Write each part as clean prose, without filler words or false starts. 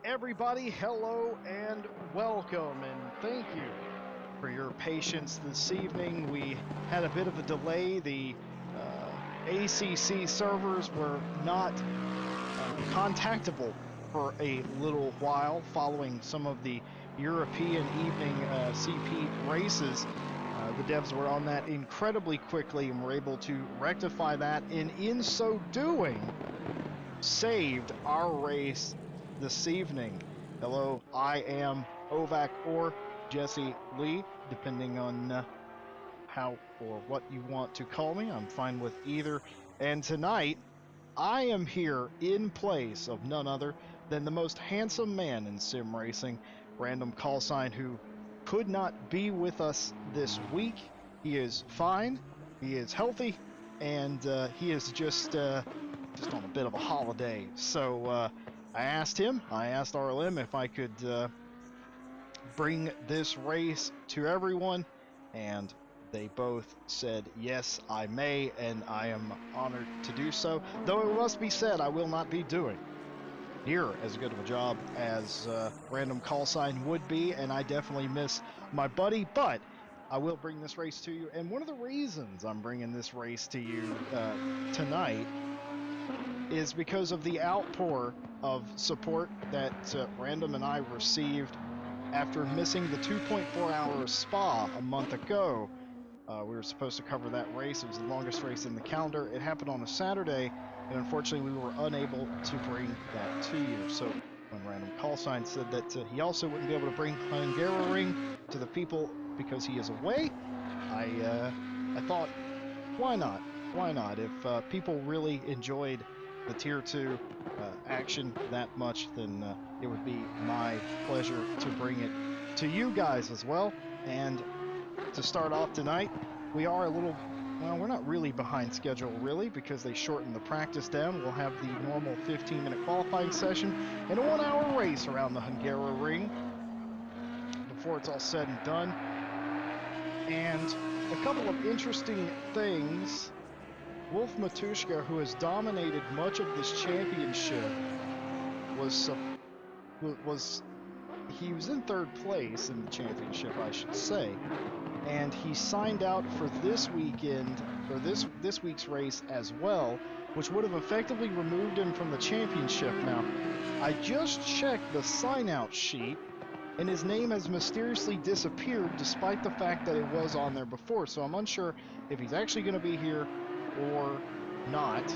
everybody, hello and welcome, and thank you for your patience this evening. We had a bit of a delay. The ACC servers were not contactable for a little while following some of the European evening CP races. The devs were on that incredibly quickly and were able to rectify that, and in so doing, saved our race this evening. Hello, I am Ovac or Jesse Lee, depending on how or what you want to call me. I'm fine with either. And tonight, I am here in place of none other than the most handsome man in sim racing, Random Callsign, who could not be with us this week. He is fine, he is healthy, and he is just on a bit of a holiday. So I asked RLM if I could bring this race to everyone, and they both said, yes, I may, and I am honored to do so. Though it must be said, I will not be doing near as good of a job as Random Callsign would be, and I definitely miss my buddy, but I will bring this race to you. And one of the reasons I'm bringing this race to you tonight is because of the outpour of support that Random and I received after missing the 2.4-hour Spa a month ago. We were supposed to cover that race. It was the longest race in the calendar. It happened on a Saturday, and unfortunately we were unable to bring that to you. So when Random Callsign said that he also wouldn't be able to bring Hungaroring to the people because he is away, I thought, why not? Why not? If people really enjoyed the Tier 2 action that much, then it would be my pleasure to bring it to you guys as well. And to start off tonight, we are a little, well, we're not really behind schedule really, because they shortened the practice down. We'll have the normal 15-minute qualifying session and a 1-hour race around the Hungaroring before it's all said and done. And a couple of interesting things. Wolf Matushka, who has dominated much of this championship, he was in third place in the championship, I should say, and he signed out for this weekend, or this week's race as well, which would have effectively removed him from the championship. Now, I just checked the sign-out sheet, and his name has mysteriously disappeared despite the fact that it was on there before, so I'm unsure if he's actually going to be here or not.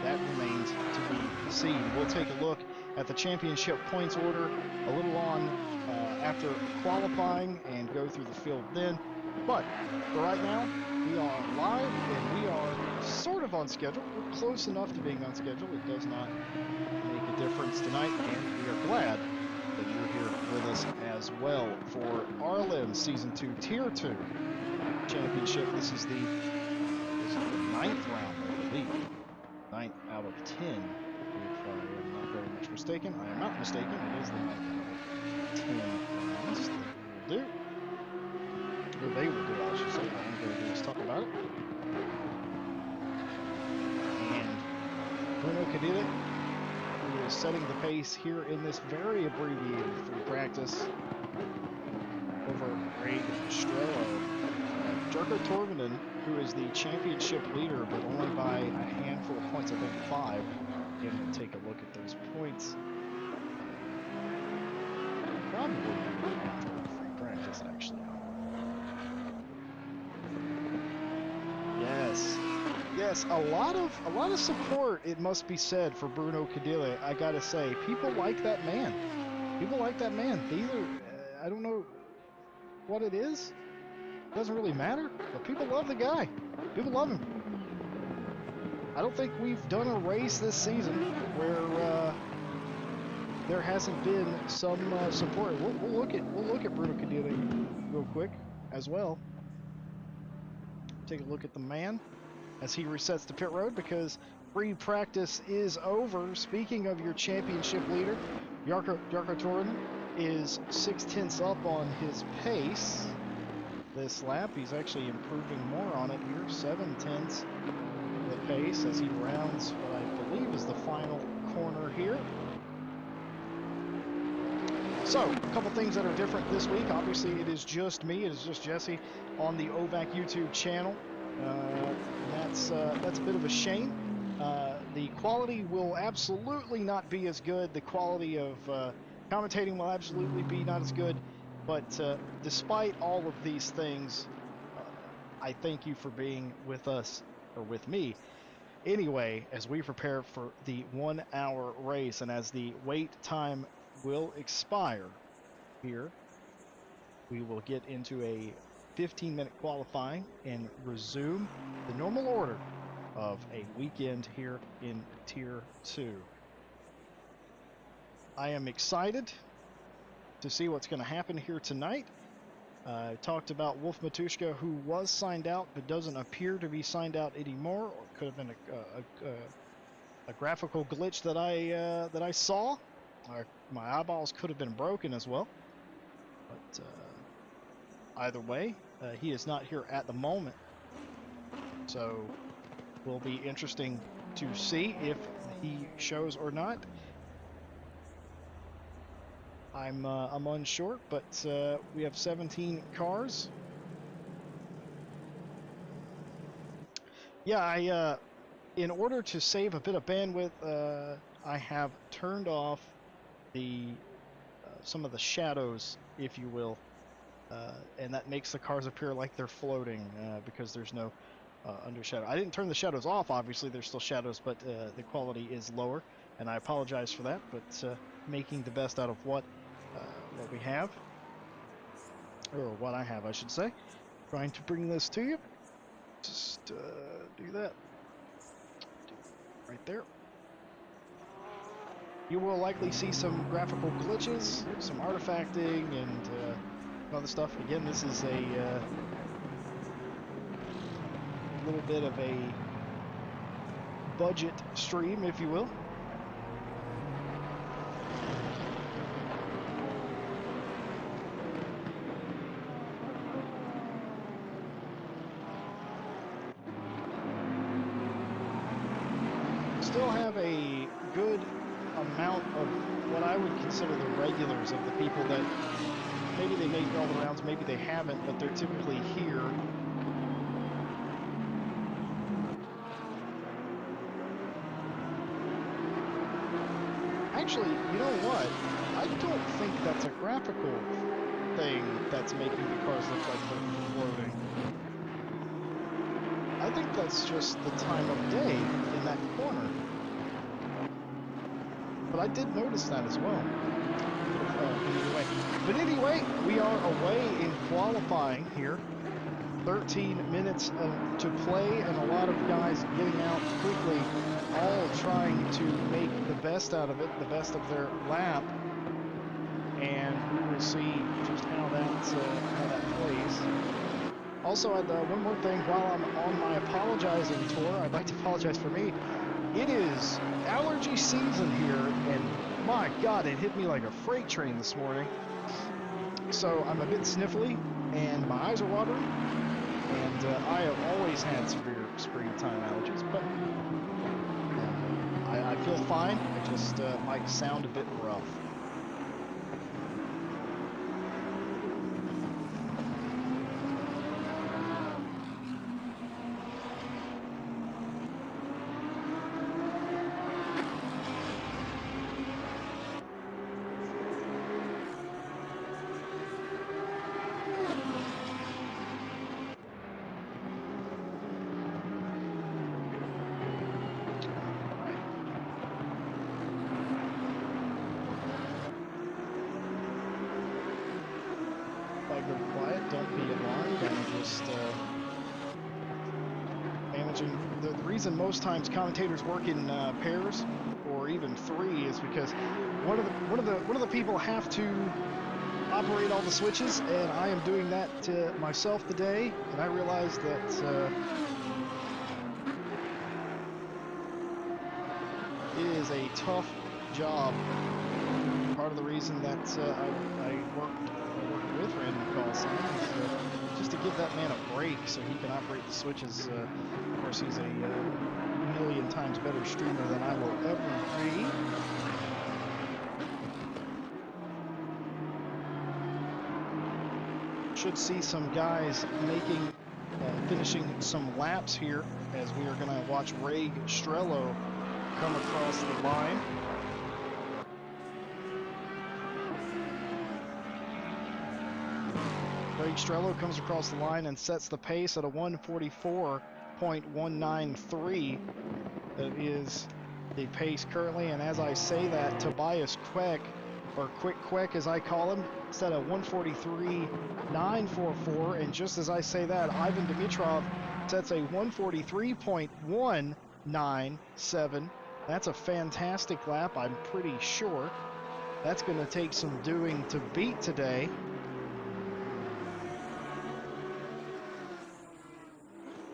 That remains to be seen. We'll take a look at the championship points order a little on after qualifying and go through the field then. But for right now, we are live and we are sort of on schedule. We're close enough to being on schedule. It does not make a difference tonight, and we are glad that you're here with us as well for RLM Season 2 Tier 2 Championship. This is the 9th round, I believe. 9th out of 10, if I am not very much mistaken. I am not mistaken. It is the 9th out of 10 rounds that we will do. Or they will do, I should say. All I'm going to do is talk about it. And Bruno Cadilla, who is setting the pace here in this very abbreviated free practice over Greg Strello. Jarko Torvinen, who is the championship leader, but only by a handful of points, I think 5. Again, we'll take a look at those points. Probably after the free practice, actually. Yes, a lot of support, it must be said, for Bruno Cadille. I gotta say, people like that man. People like that man. They either, I don't know what it is. Doesn't really matter, but people love the guy. People love him. I don't think we've done a race this season where there hasn't been some support. We'll look at Bruno Cadille real quick as well. Take a look at the man as he resets the pit road because free practice is over. Speaking of your championship leader, Jarko Torvinen is 6/10 up on his pace. This lap, he's actually improving more on it here, 7/10 the pace as he rounds what I believe is the final corner here. So, a couple things that are different this week. Obviously, it is just me. It is just Jesse on the OVAC YouTube channel. That's a bit of a shame. The quality will absolutely not be as good. The quality of commentating will absolutely be not as good. But despite all of these things, I thank you for being with us, or with me, anyway, as we prepare for the 1 hour race, and as the wait time will expire here, we will get into a 15-minute qualifying and resume the normal order of a weekend here in Tier 2. I am excited to see what's going to happen here tonight. I talked about Wolf Matushka, who was signed out but doesn't appear to be signed out anymore, or it could have been a graphical glitch that I saw. My eyeballs could have been broken as well. But either way, he is not here at the moment. So will be interesting to see if he shows or not. I'm unsure, but we have 17 cars. Yeah, in order to save a bit of bandwidth, I have turned off the some of the shadows, if you will, and that makes the cars appear like they're floating because there's no undershadow. I didn't turn the shadows off, obviously there's still shadows, but the quality is lower, and I apologize for that, but making the best out of what we have, or what I have, I should say. Trying to bring this to you. Just do that. Right there. You will likely see some graphical glitches, some artifacting, and other stuff. Again, this is a little bit of a budget stream, if you will. Still have a good amount of what I would consider the regulars, of the people that maybe they make all the rounds, maybe they haven't, but they're typically here. Actually, you know what? I don't think that's a graphical thing that's making the cars look like they're floating. I think that's just the time of day in that corner. But I did notice that as well. But anyway, we are away in qualifying here. 13 minutes to play, and a lot of guys getting out quickly, all trying to make the best out of it, the best of their lap. And we will see just how that plays. Also, one more thing, while I'm on my apologizing tour, I'd like to apologize for me. It is allergy season here, and my God, it hit me like a freight train this morning. So I'm a bit sniffly, and my eyes are watering, and I have always had severe springtime allergies, but I feel fine. I just might sound a bit rough. The reason most times commentators work in pairs or even three is because one of the people have to operate all the switches, and I am doing that myself today, and I realized that it is a tough job. Part of the reason that I worked with Random Callsign, just to give that man a break so he can operate the switches. Of course, he's a million times better streamer than I will ever be. should see some guys finishing some laps here as we are going to watch Ray Strello come across the line. Ray Strello comes across the line and sets the pace at a 1:44.193. That is the pace currently, and as I say that, Tobias Queck, or Quick Queck as I call him, set a 1:43.944, and just as I say that, Ivan Dimitrov sets a 1:43.197. That's a fantastic lap, I'm pretty sure. That's going to take some doing to beat today.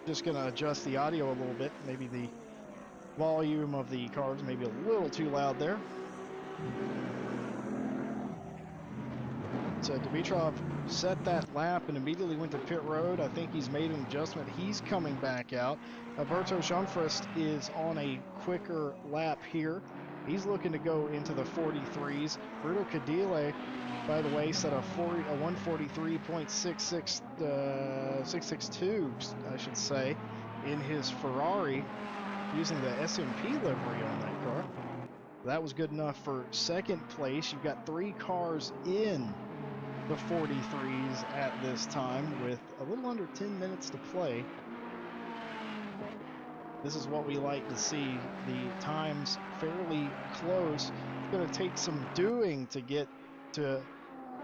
Just going to adjust the audio a little bit. Maybe the volume of the cars may be a little too loud there. So Dimitrov set that lap and immediately went to pit road. I think he's made an adjustment. He's coming back out. Alberto Jeanfrist is on a quicker lap here. He's looking to go into the 43s. Bruno Cadile, by the way, set a 1:43.662, I should say, in his Ferrari, using the SMP livery on that car. That was good enough for second place. You've got 3 cars in the 43s at this time with a little under 10 minutes to play. This is what we like to see. The times fairly close. It's going to take some doing to get to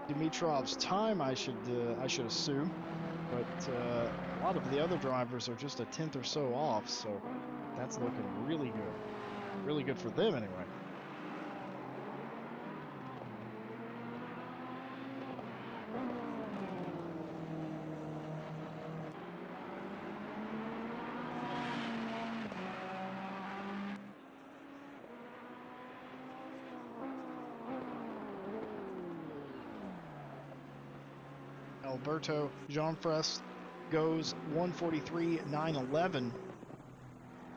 Dimitrov's time, I should assume. But a lot of the other drivers are just a tenth or so off, so that's looking really good. Really good for them anyway. Alberto Jeanfrist goes 1:43.911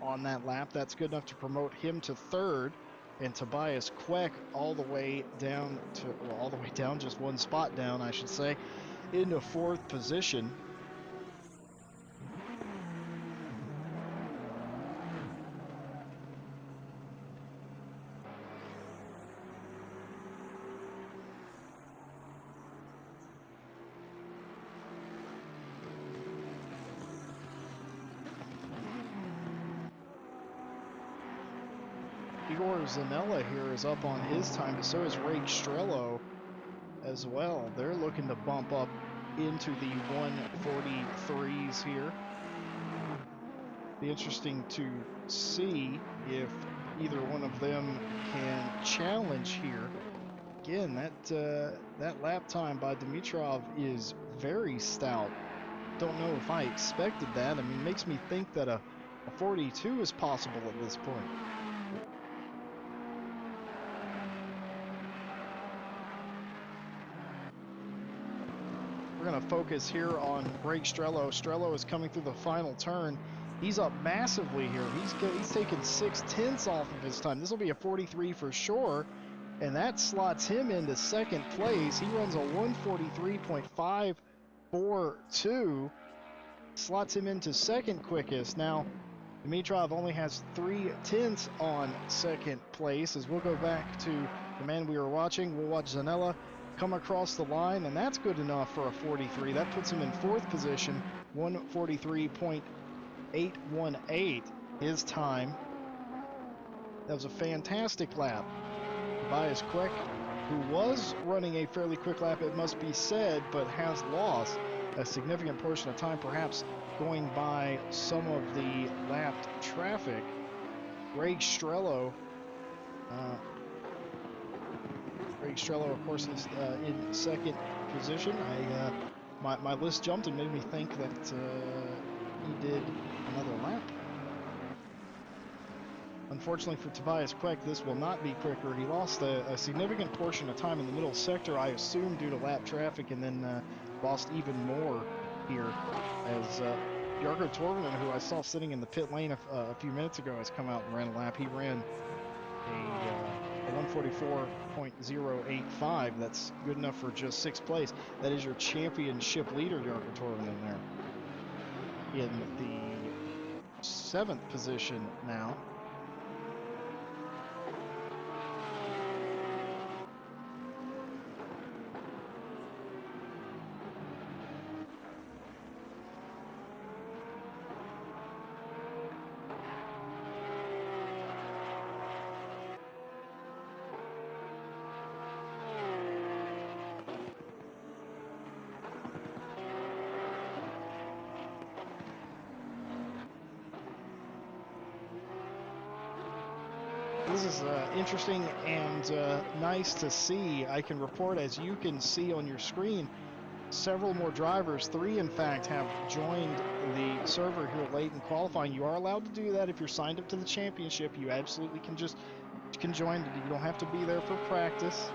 on that lap. That's good enough to promote him to third, and Tobias Queck all the way down, just one spot down, I should say, into fourth position. Igor Zanella here is up on his time, but so is Ray Strello as well. They're looking to bump up into the 1:43s here. Be interesting to see if either one of them can challenge here. Again, that lap time by Dimitrov is very stout. Don't know if I expected that. I mean, it makes me think that a 42 is possible at this point. We're going to focus here on Ray Strello. Strello is coming through the final turn. He's up massively here. He's taken 6/10 off of his time. This will be a 43 for sure, and that slots him into second place. He runs a 1:43.542, slots him into second quickest. Now, Dimitrov only has 3/10 on second place. As we'll go back to the man we were watching, we'll watch Zanella come across the line, and that's good enough for a 43. That puts him in fourth position, 1:43.818 his time. That was a fantastic lap. Tobias Queck, who was running a fairly quick lap, it must be said, but has lost a significant portion of time, perhaps going by some of the lapped traffic. Ray Strello, of course, is in second position. My list jumped and made me think that he did another lap. Unfortunately for Tobias Queck, this will not be quicker. He lost a significant portion of time in the middle sector, I assume due to lap traffic, and then lost even more here as Jarko Torvinen, who I saw sitting in the pit lane a few minutes ago, has come out and ran a lap. He ran a 144.085. That's good enough for just 6th place. That is your championship leader, Yarkotorin, in there. In the 7th position now. This is interesting and nice to see. I can report, as you can see on your screen, several more drivers, 3 in fact, have joined the server here late in qualifying. You are allowed to do that if you're signed up to the championship. You absolutely can join. You don't have to be there for practice.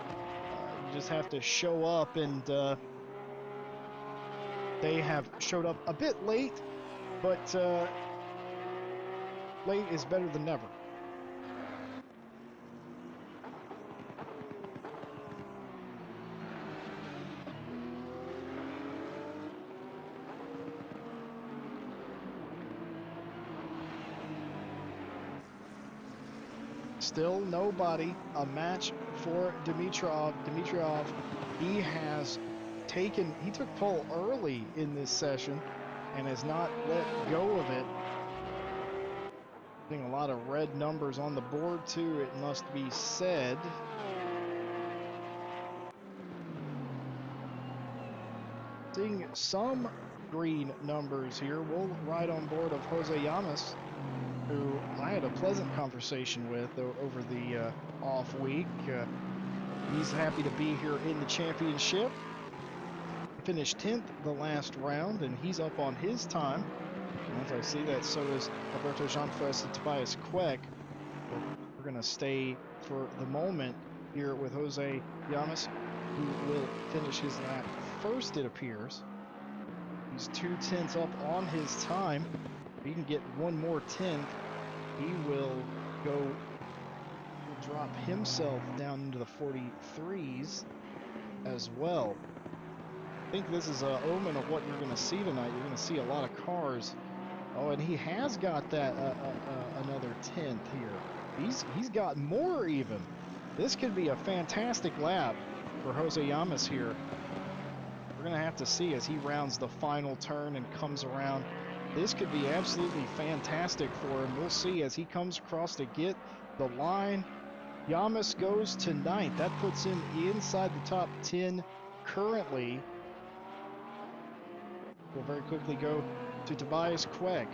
You just have to show up, and they have showed up a bit late, but late is better than never. Still nobody. A match for Dimitrov. Dimitrov, he took pole early in this session and has not let go of it. Putting a lot of red numbers on the board too, it must be said. Seeing some green numbers here. We'll ride on board of Jose Llamas, who I had a pleasant conversation with over the off week. He's happy to be here in the championship. Finished 10th the last round, and he's up on his time. And as I see that, so is Alberto Jean-Fres and Tobias Queck. But we're going to stay for the moment here with Jose Llamas, who will finish his lap first, it appears. He's 2/10 up on his time. If he can get one more 10th, he will drop himself down into the 43s as well. I think this is an omen of what you're going to see tonight. You're going to see a lot of cars. Oh, and he has got that another 10th here. He's got more even. This could be a fantastic lap for Jose Llamas here. We're going to have to see as he rounds the final turn and comes around. This could be absolutely fantastic for him. We'll see as he comes across to get the line. Llamas goes to 9th. That puts him inside the top 10 currently. We'll very quickly go to Tobias Queck,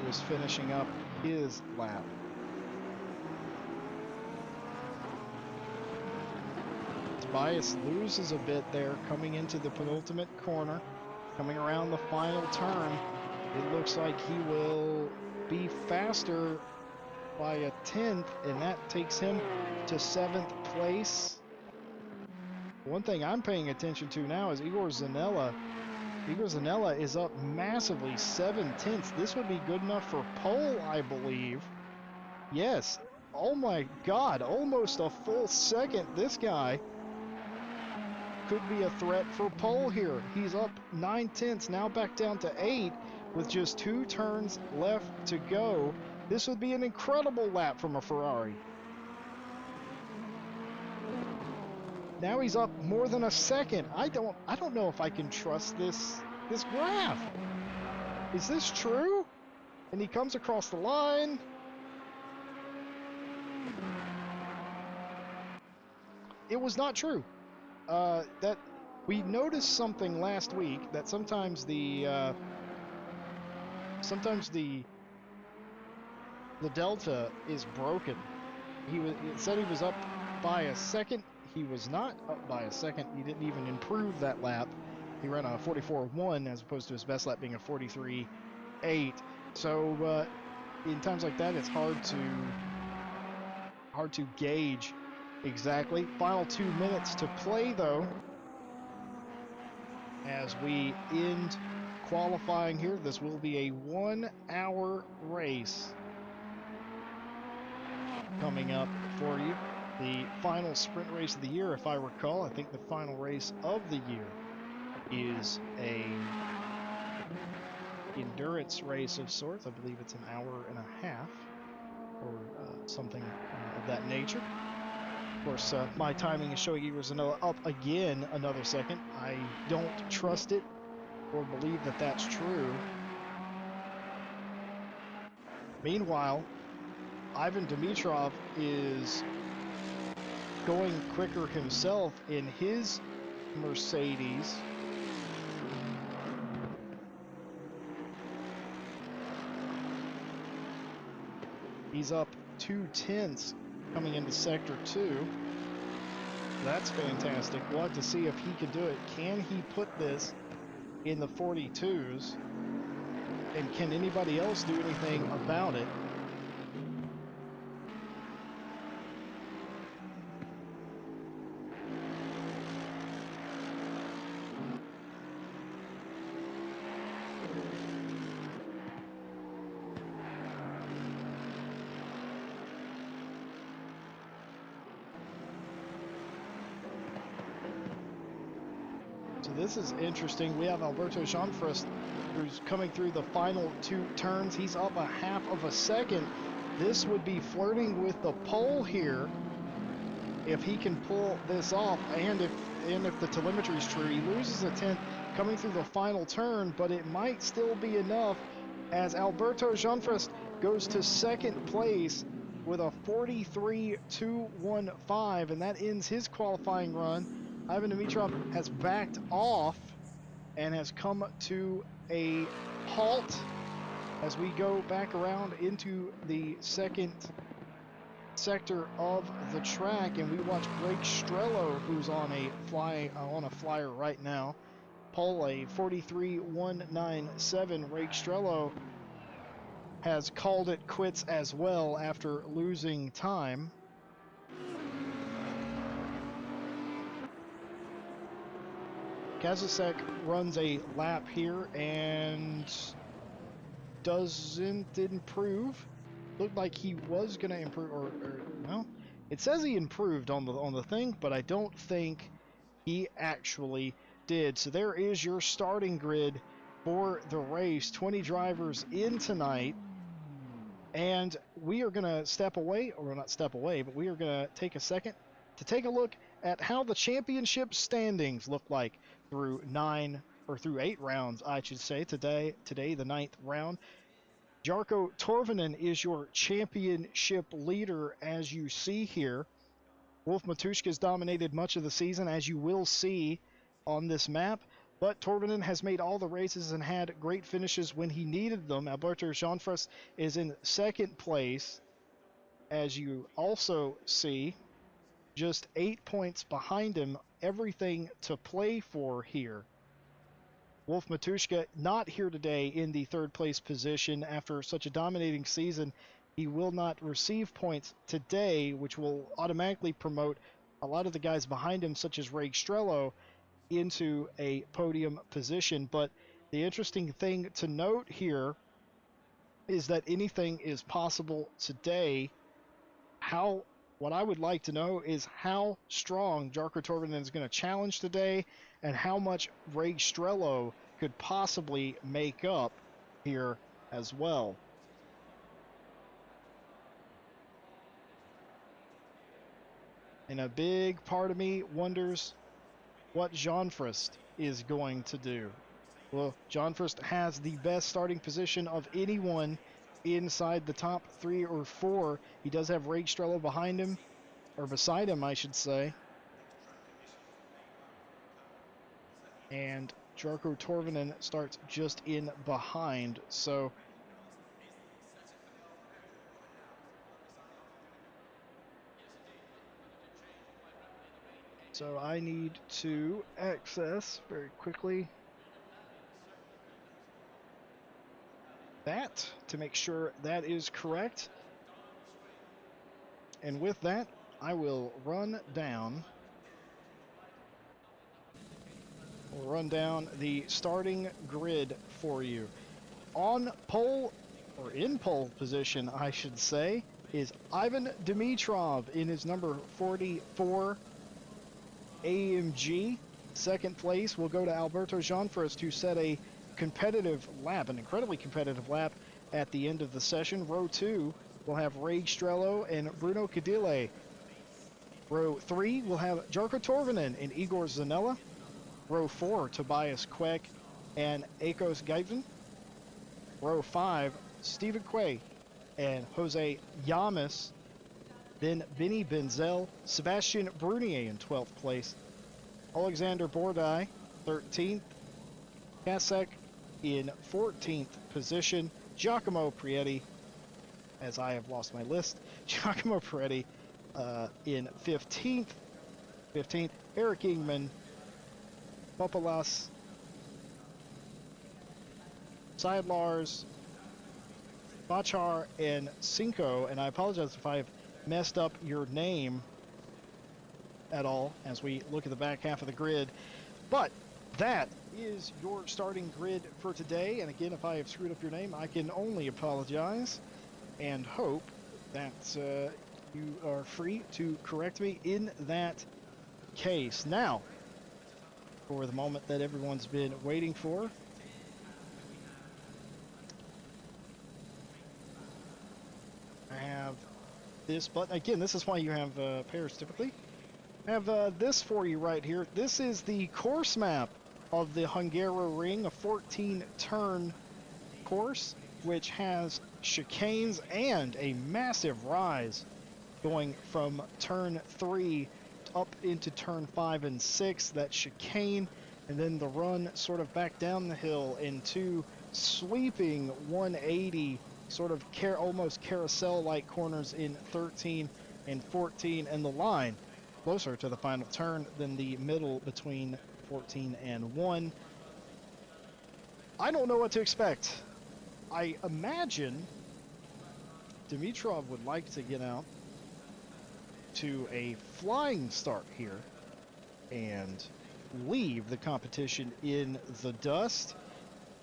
who is finishing up his lap. Tobias loses a bit there coming into the penultimate corner. Coming around the final turn, it looks like he will be faster by a 10th, and that takes him to 7th place. One thing I'm paying attention to now is Igor Zanella. Igor Zanella is up massively, 7/10. This would be good enough for pole, I believe. Yes. Oh my God, almost a full second. This guy could be a threat for pole here. He's up 9/10, now back down to 8 with just 2 turns left to go. This would be an incredible lap from a Ferrari. Now he's up more than a second. I don't know if I can trust this graph. Is this true? And he comes across the line. It was not true. That we noticed something last week, that sometimes the delta is broken. It said he was up by a second. He was not up by a second. He didn't even improve that lap. He ran a 44.1 as opposed to his best lap being a 43.8. So in times like that, it's hard to gauge exactly. Final 2 minutes to play though, as we end qualifying here. This will be a 1-hour race coming up for you. the final sprint race of the year, if I recall. I think the final race of the year is a endurance race of sorts. I believe it's an hour and a half or something of that nature. Of course, my timing is showing you was up again another second. I don't trust it or believe that that's true. Meanwhile, Ivan Dimitrov is going quicker himself in his Mercedes. He's up 2/10 coming into Sector 2. That's fantastic. We'll have to see if he can do it. Can he put this in the 42s? And can anybody else do anything about it? So this is interesting. We have Alberto Jeanfrist, who's coming through the final 2 turns. He's up a half of a second. This would be flirting with the pole here if he can pull this off, and if the telemetry is true. He loses a 10th coming through the final turn, but it might still be enough as Alberto Jeanfrist goes to second place with a 43.215, and that ends his qualifying run. Ivan Dimitrov has backed off and has come to a halt as we go back around into the second sector of the track, and we watch Greg Strello, who's on a flyer right now, pull a 43.197. Greg Strello has called it quits as well after losing time. Kazasek runs a lap here and doesn't improve. Looked like he was going to improve, or well, it says he improved on the thing, but I don't think he actually did. So there is your starting grid for the race. 20 drivers in tonight, and we are going to step away, or not step away, but we are going to take a second to take a look at how the championship standings look like through 8 rounds, I should say. Today the 9th round. Jarkko Torvinen is your championship leader, as you see here. Wolf Matushka has dominated much of the season, as you will see on this map, but Torvinen has made all the races and had great finishes when he needed them. Alberto Jeanfrist is in second place, as you also see, just 8 points behind him. Everything to play for here. Wolf Matushka not here today in the 3rd place position after such a dominating season. He will not receive points today, which will automatically promote a lot of the guys behind him, such as Ray Strello, into a podium position. But the interesting thing to note here is that anything is possible today. What I would like to know is how strong Jarkko Torvinen is going to challenge today, and how much Ray Strello could possibly make up here as well. And a big part of me wonders what Jeanfrist is going to do. Well, Jeanfrist has the best starting position of anyone inside the top 3 or 4. He does have Ray Strello behind him, or beside him, I should say. And Jarkko Torvinen starts just in behind. So I need to access very quickly that to make sure that is correct. And with that, I will run down the starting grid for you. On pole, or in pole position, I should say, is Ivan Dimitrov in his number 44 AMG. Second place will go to Alberto Jeanfrist, who set a competitive lap, an incredibly competitive lap at the end of the session. Row 2 will have Ray Strello and Bruno Cadile. Row 3 will have Jarko Torvinen and Igor Zanella. Row 4, Tobias Queck and Akos Gaitvin. Row 5, Stephen Quay and Jose Yamas. Then Benny Benzel, Sebastian Brunier in 12th place. Alexander Bordai, 13th. Kasek in 14th position. Giacomo Prietti, as I have lost my list, Giacomo Prietti in 15th. Eric Ingman, Popolas, Seidlars, Bachar, and Cinco. And I apologize if I've messed up your name at all as we look at the back half of the grid. But that is your starting grid for today. And again, if I have screwed up your name, I can only apologize and hope that you are free to correct me in that case. Now, for the moment that everyone's been waiting for, I have this button. Again, this is why you have pairs typically. I have this for you right here. This is the course map of the Hungaroring, a 14-turn course, which has chicanes and a massive rise going from turn 3 up into turn 5 and 6, that chicane, and then the run sort of back down the hill into sweeping 180, sort of almost carousel-like corners in 13 and 14, and the line closer to the final turn than the middle between 14 and 1. I don't know what to expect. I imagine Dimitrov would like to get out to a flying start here and leave the competition in the dust,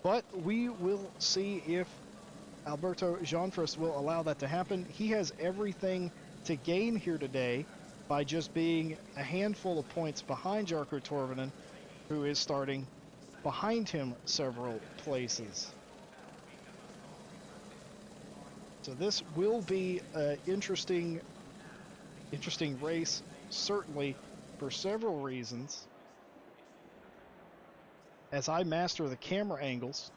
but we will see if Alberto Jeanfrist will allow that to happen. He has everything to gain here today by just being a handful of points behind Jarko Torvinen, who is starting behind him several places. So this will be an interesting race, certainly for several reasons. As I master the camera angles,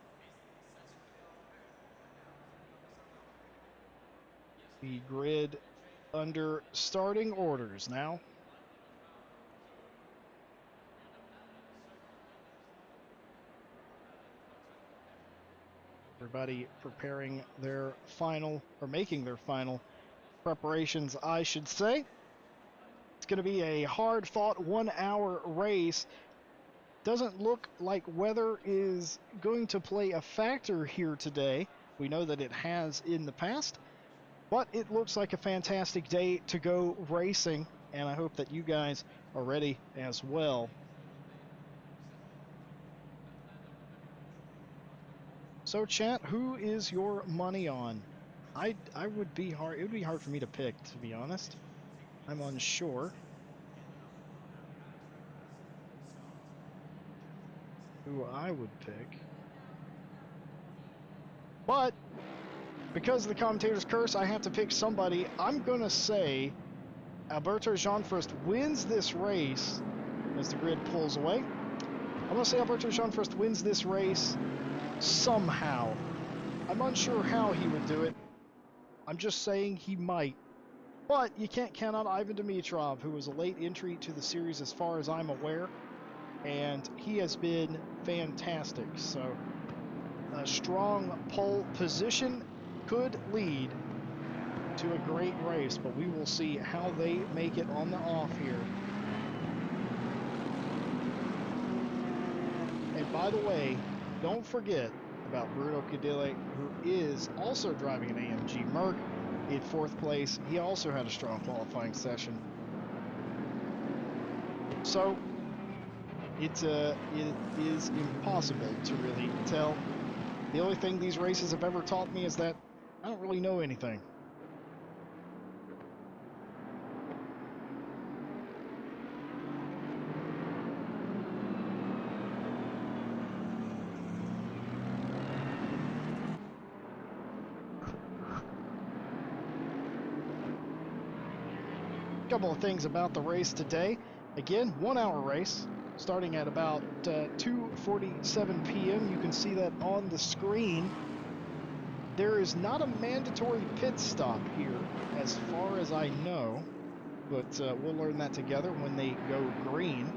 the grid under starting orders now. Everybody preparing their final, or making their final preparations, I should say. It's going to be a hard-fought 1-hour race. Doesn't look like weather is going to play a factor here today. We know that it has in the past, but it looks like a fantastic day to go racing, and I hope that you guys are ready as well. So chat, who is your money on? It would be hard for me to pick, to be honest. I'm unsure who I would pick. But because of the commentator's curse, I have to pick somebody. I'm gonna say Alberto Jeanfrist wins this race as the grid pulls away. I'm gonna say Alberto Jeanfrist wins this race somehow. I'm unsure how he would do it. I'm just saying he might. But you can't count out Ivan Dimitrov, who was a late entry to the series as far as I'm aware, and he has been fantastic. So a strong pole position could lead to a great race, but we will see how they make it on the off here. And by the way, don't forget about Bruno Cadile, who is also driving an AMG Merc in 4th place. He also had a strong qualifying session. So it is impossible to really tell. The only thing these races have ever taught me is that I don't really know anything. couple of things about the race today. Again, 1 hour race, starting at about 2:47 p.m. You can see that on the screen. There is not a mandatory pit stop here, as far as I know, but we'll learn that together when they go green.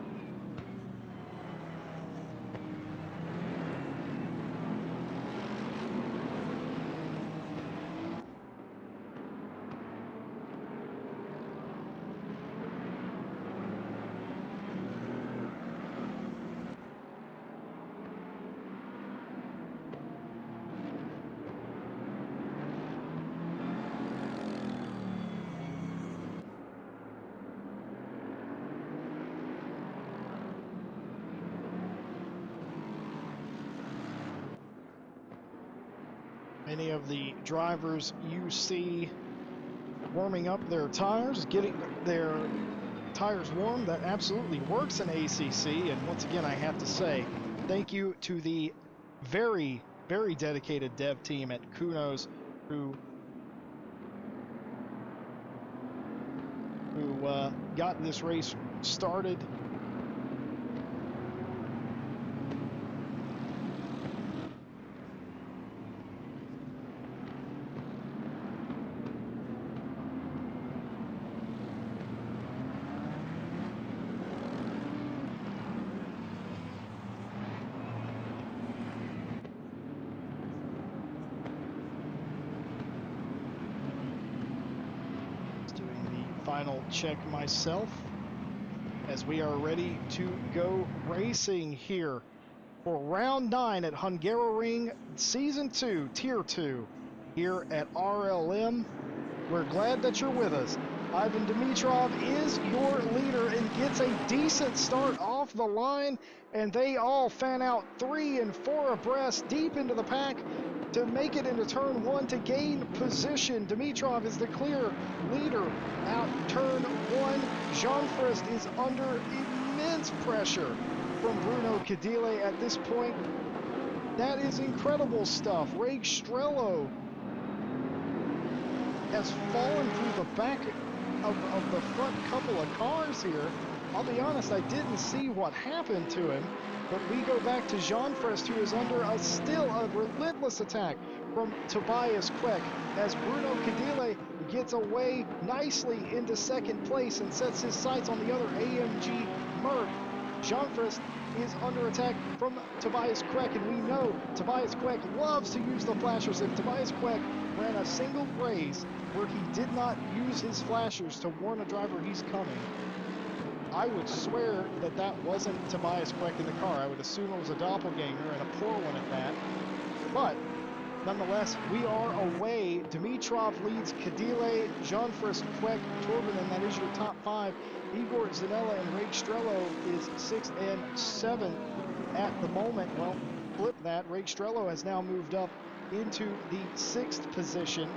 Many of the drivers you see warming up their tires, getting their tires warm. That absolutely works in ACC. And once again, I have to say thank you to the very, very dedicated dev team at Kunos who got this race started. Final check myself as we are ready to go racing here for round 9 at Hungaroring Season 2, Tier 2 here at RLM. We're glad that you're with us. Ivan Dimitrov is your leader and gets a decent start off the line, and they all fan out 3 and 4 abreast deep into the pack to make it into turn 1 to gain position. Dimitrov is the clear leader out turn 1. Jean-Frist is under immense pressure from Bruno Cadile at this point. That is incredible stuff. Ray Strello has fallen through the back of the front couple of cars here. I'll be honest, I didn't see what happened to him, but we go back to Jean-Frist, who is under still a relentless attack from Tobias Queck as Bruno Cadile gets away nicely into second place and sets his sights on the other AMG Merc. Jean-Frist is under attack from Tobias Queck, and we know Tobias Queck loves to use the flashers. If Tobias Queck ran a single race where he did not use his flashers to warn a driver he's coming, I would swear that that wasn't Tobias Queck in the car. I would assume it was a doppelganger, and a poor one at that. But nonetheless, we are away. Dimitrov leads Cadile, Jean-Frist, Queck, Torben, and that is your top 5. Igor Zanella and Ray Strello is 6th and 7th at the moment. Well, flip that. Ray Strello has now moved up into the 6th position.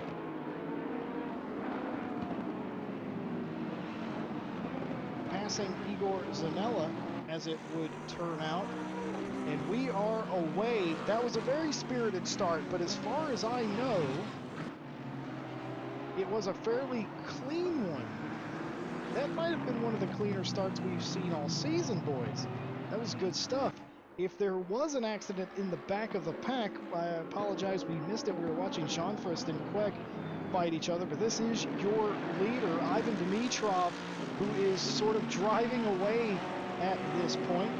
Passing Igor Zanella, as it would turn out. And we are away. That was a very spirited start, but as far as I know, it was a fairly clean one. That might have been one of the cleaner starts we've seen all season, boys. That was good stuff. If there was an accident in the back of the pack, I apologize, we missed it. We were watching Jean-Frist and Queck fight each other, but this is your leader, Ivan Dimitrov, who is sort of driving away at this point.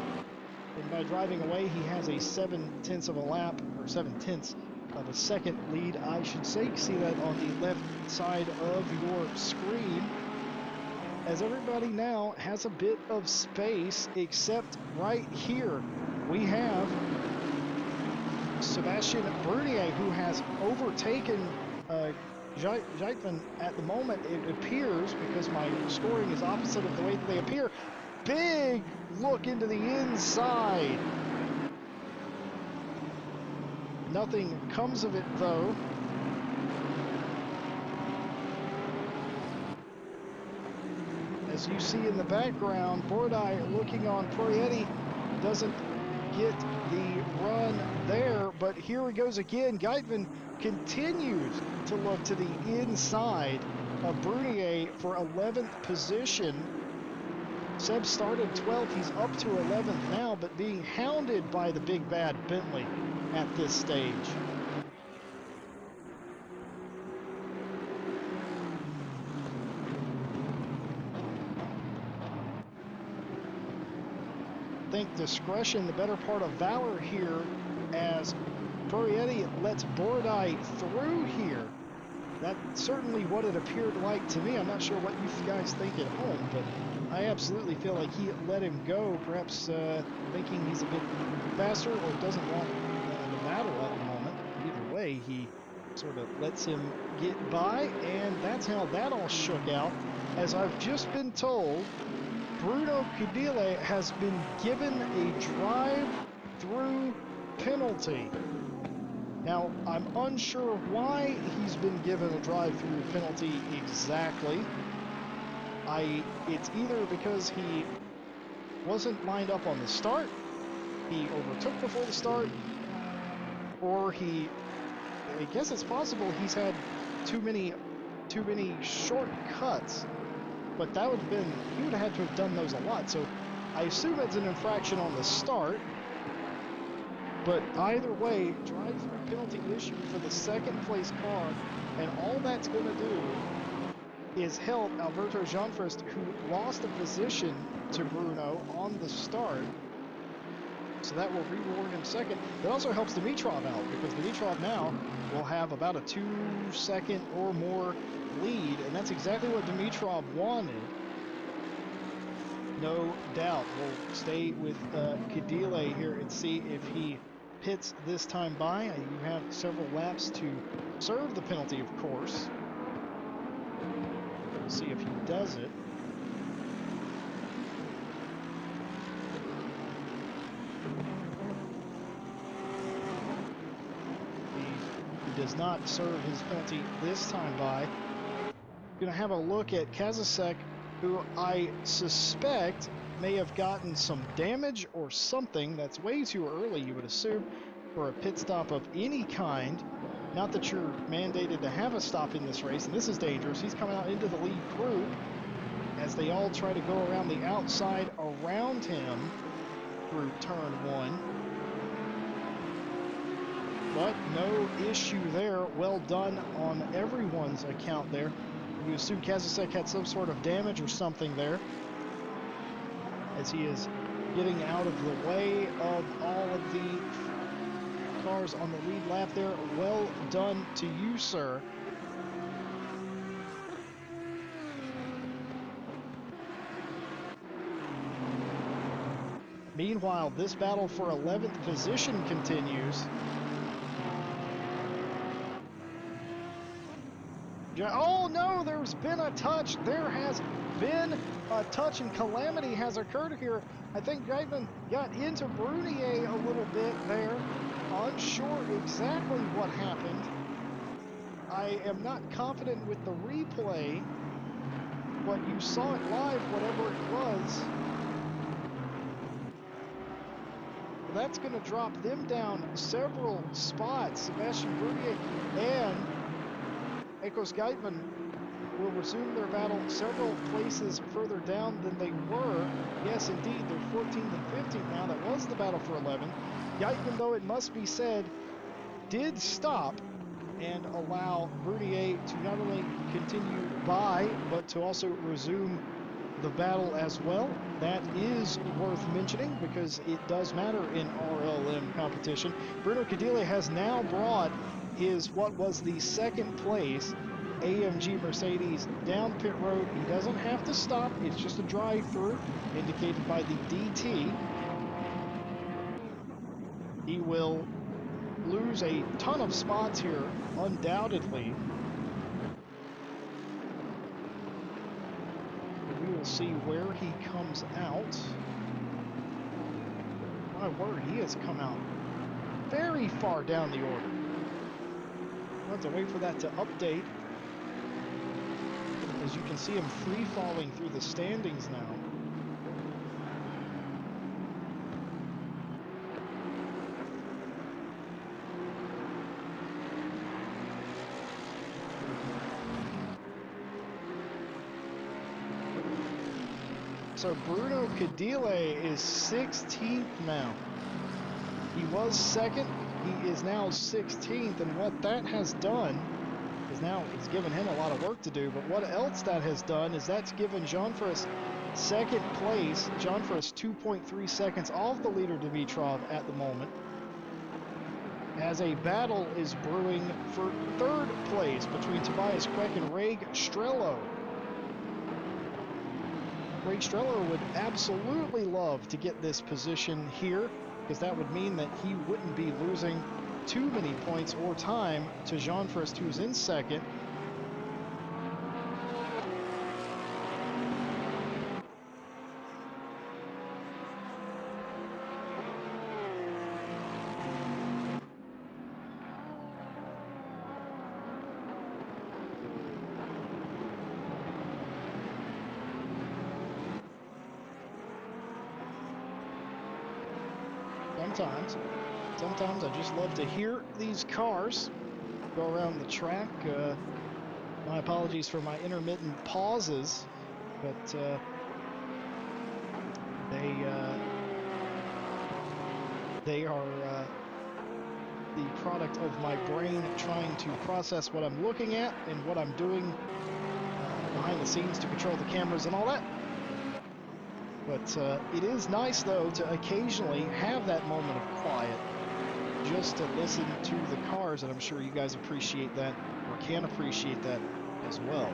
And by driving away, he has a 7/10 of a lap, or 7/10 of a second lead, I should say. You see that on the left side of your screen. As everybody now has a bit of space, except right here we have Sebastian Bernier, who has overtaken Zeitvin at the moment, it appears, because my scoring is opposite of the way that they appear. Big look into the inside. Nothing comes of it, though. As you see in the background, Bordai looking on Proietti, doesn't get the run there, but here he goes again. Geitvin continues to look to the inside of Brunier for 11th position. Seb started 12th, he's up to 11th now, but being hounded by the big bad Bentley at this stage. I think discretion, the better part of valor here, as Torrietti lets Bourdais through here. That's certainly what it appeared like to me. I'm not sure what you guys think at home, but I absolutely feel like he let him go, perhaps thinking he's a bit faster or doesn't want the battle at the moment. Either way, he sort of lets him get by, and that's how that all shook out. As I've just been told, Bruno Cadile has been given a drive-through penalty. Now, I'm unsure why he's been given a drive-through penalty exactly. It's either because he wasn't lined up on the start, he overtook before the start, or I guess it's possible he's had too many shortcuts. But that would have been, he would have had to have done those a lot. So I assume it's an infraction on the start. But either way, drive-through penalty issued for the second place car, and all that's going to do is help Alberto Jeanfrist, who lost a position to Bruno on the start. So that will reward him second. That also helps Dimitrov out, because Dimitrov now will have about a 2-second or more lead, and that's exactly what Dimitrov wanted. No doubt. We'll stay with Cadile here and see if he pits this time by. You have several laps to serve the penalty, of course. We'll see if he does it. He does not serve his penalty this time by. Going to have a look at Kazasek, who I suspect may have gotten some damage or something. That's way too early, you would assume, for a pit stop of any kind. Not that you're mandated to have a stop in this race, and this is dangerous. He's coming out into the lead group as they all try to go around the outside around him through turn one. But no issue there. Well done on everyone's account there. You assume Kazasek had some sort of damage or something there, as he is getting out of the way of all of the cars on the lead lap there. Well done to you, sir. Meanwhile, this battle for 11th position continues. Oh no, there's been a touch. There has been a touch, and calamity has occurred here. I think Geitman got into Brunier a little bit there. Unsure exactly what happened. I am not confident with the replay, but you saw it live, whatever it was. That's going to drop them down several spots. Sebastian Brunier and Ekos Geitman will resume their battle several places further down than they were. Yes, indeed, they're 14th and 15th now. That was the battle for 11. Geitman, though, it must be said, did stop and allow Brunier to not only continue by, but to also resume the battle as well. That is worth mentioning because it does matter in RLM competition. Bruno Cadile has now brought his, what was the second place AMG Mercedes down pit road. He doesn't have to stop. It's just a drive-through indicated by the DT. He will lose a ton of spots here, undoubtedly. We will see where he comes out. My word, he has come out very far down the order. We'll have to wait for that to update. As you can see him free falling through the standings now. So Bruno Cadile is 16th now. He was second. He is now 16th, and what that has done is now it's given him a lot of work to do. But what else that has done is that's given Jean Fris second place. Jean Fris 2.3 seconds off the leader Dimitrov at the moment, as a battle is brewing for third place between Tobias Queck and Reg Strello. Reg Strello would absolutely love to get this position here, because that would mean that he wouldn't be losing too many points or time to Jean Fris, who's in second. Sometimes I just love to hear these cars go around the track. My apologies for my intermittent pauses, but they are the product of my brain trying to process what I'm looking at and what I'm doing behind the scenes to control the cameras and all that. But it is nice, though, to occasionally have that moment of quiet just to listen to the cars, and I'm sure you guys appreciate that, or can appreciate that as well.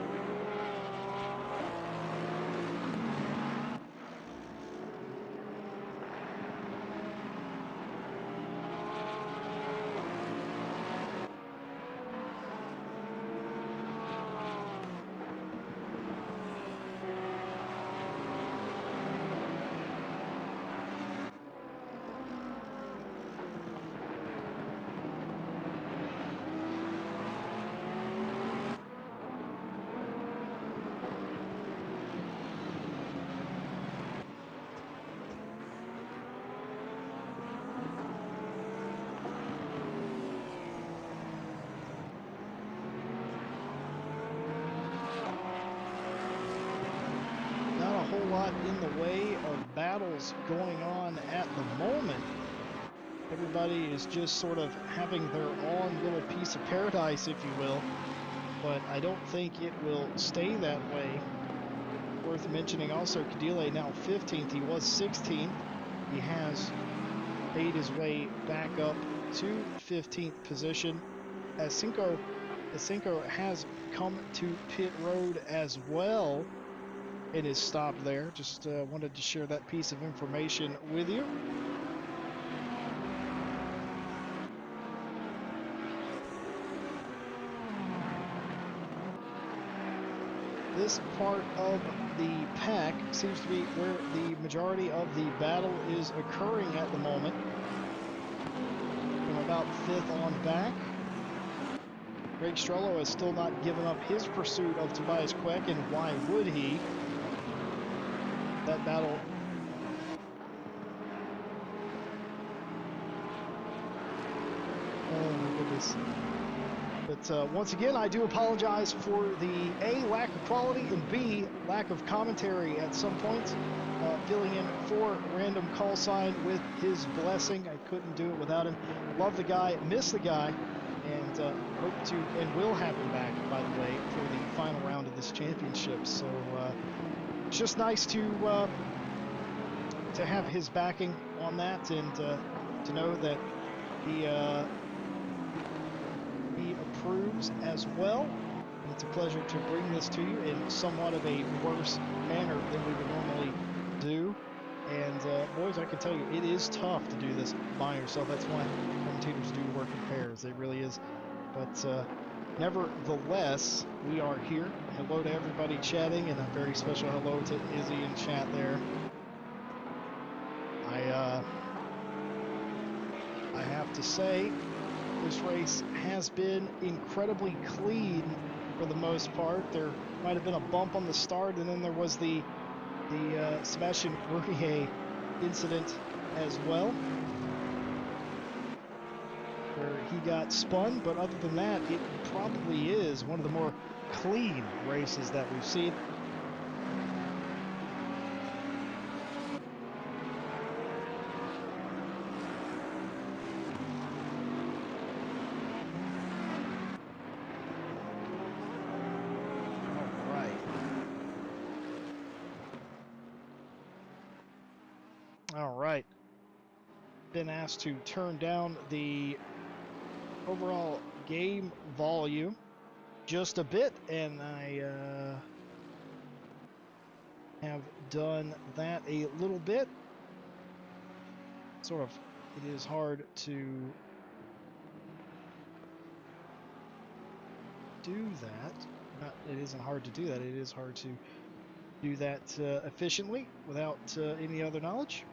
In the way of battles going on at the moment. Everybody is just sort of having their own little piece of paradise, if you will, but I don't think it will stay that way. Worth mentioning also, Cadile now 15th. He was 16th. He has made his way back up to 15th position. As Cinco has come to pit road as well. It is stopped there. Just wanted to share that piece of information with you. This part of the pack seems to be where the majority of the battle is occurring at the moment. From about 5th on back. Reg Strello has still not given up his pursuit of Tobias Queck, and why would he? That battle. Oh my goodness. But once again, I do apologize for the A, lack of quality, and B, lack of commentary at some points. Filling in for Random Callsign with his blessing. I couldn't do it without him. Love the guy, miss the guy, and hope to and will have him back, by the way, for the final round of this championship. So it's just nice to have his backing on that, and to know that he approves as well. And it's a pleasure to bring this to you in somewhat of a worse manner than we would normally do. And boys, I can tell you, it is tough to do this by yourself. That's why commentators do work in pairs. It really is. But nevertheless, we are here. Hello to everybody chatting, and a very special hello to Izzy in chat there. I have to say, this race has been incredibly clean for the most part. There might have been a bump on the start, and then there was the Sebastian Bourrier incident as well, where he got spun, but other than that, it probably is one of the more clean races that we've seen. All right. Been asked to turn down the overall game volume just a bit, and I have done that a little bit. Sort of, it is hard to do that. Not, it isn't hard to do that. It is hard to do that efficiently without any other knowledge.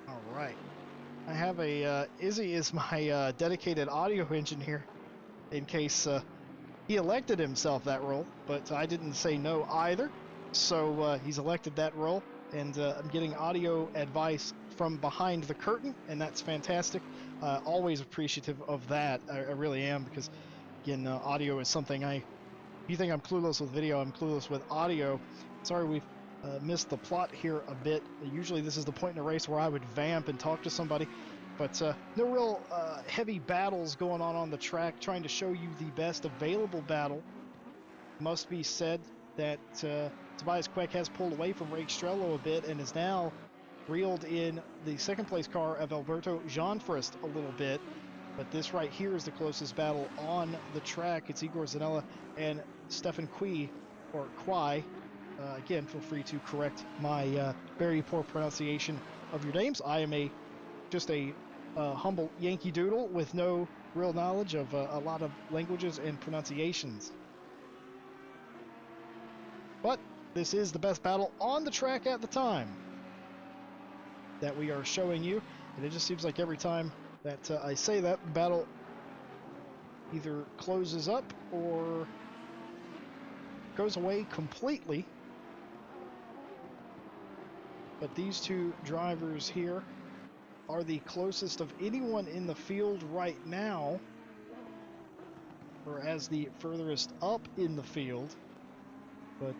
All right. I have a Izzy is my dedicated audio engineer in case he elected himself that role, but I didn't say no either. So he's elected that role, and I'm getting audio advice from behind the curtain, and that's fantastic. Always appreciative of that. I really am, because again, audio is something if you think I'm clueless with video, I'm clueless with audio. Sorry we've missed the plot here a bit. Usually this is the point in a race where I would vamp and talk to somebody, but no real heavy battles going on the track, trying to show you the best available battle. Must be said that Tobias Queck has pulled away from Raikstrello a bit and is now reeled in the second place car of Alberto Jeanfrist a little bit. But this right here is the closest battle on the track. It's Igor Zanella and Stefan Quay, or Quai. Again, feel free to correct my very poor pronunciation of your names. I am just a humble Yankee Doodle with no real knowledge of a lot of languages and pronunciations. But this is the best battle on the track at the time that we are showing you, and it just seems like every time that I say that, the battle either closes up or goes away completely. But these two drivers here are the closest of anyone in the field right now, or as the furthest up in the field. But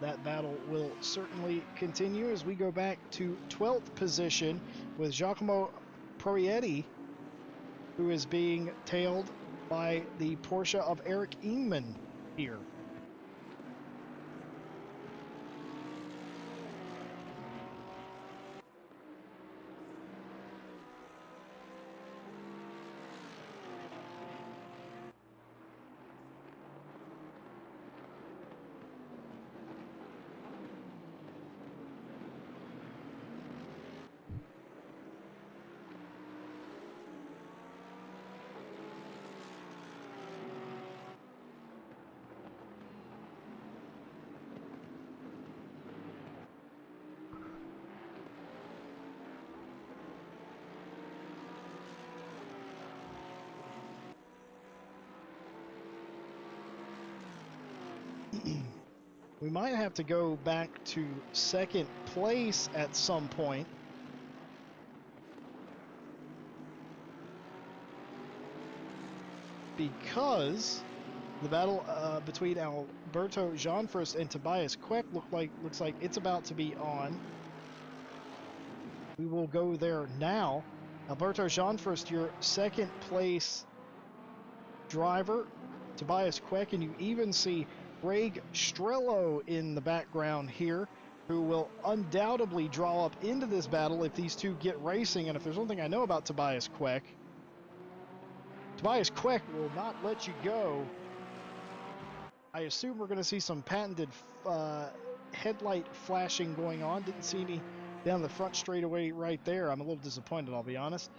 that battle will certainly continue as we go back to 12th position with Giacomo Proietti, who is being tailed by the Porsche of Eric Ingman here. We might have to go back to second place at some point. Because the battle between Alberto Jeanfrist and Tobias Queck looks like it's about to be on. We will go there now. Alberto Jeanfrist, your second place driver. Tobias Queck, and you even see Raikstrello in the background here, who will undoubtedly draw up into this battle if these two get racing. And if there's one thing I know about Tobias Queck will not let you go. I assume we're going to see some patented headlight flashing going on. Didn't see any down the front straightaway right there. I'm a little disappointed, I'll be honest.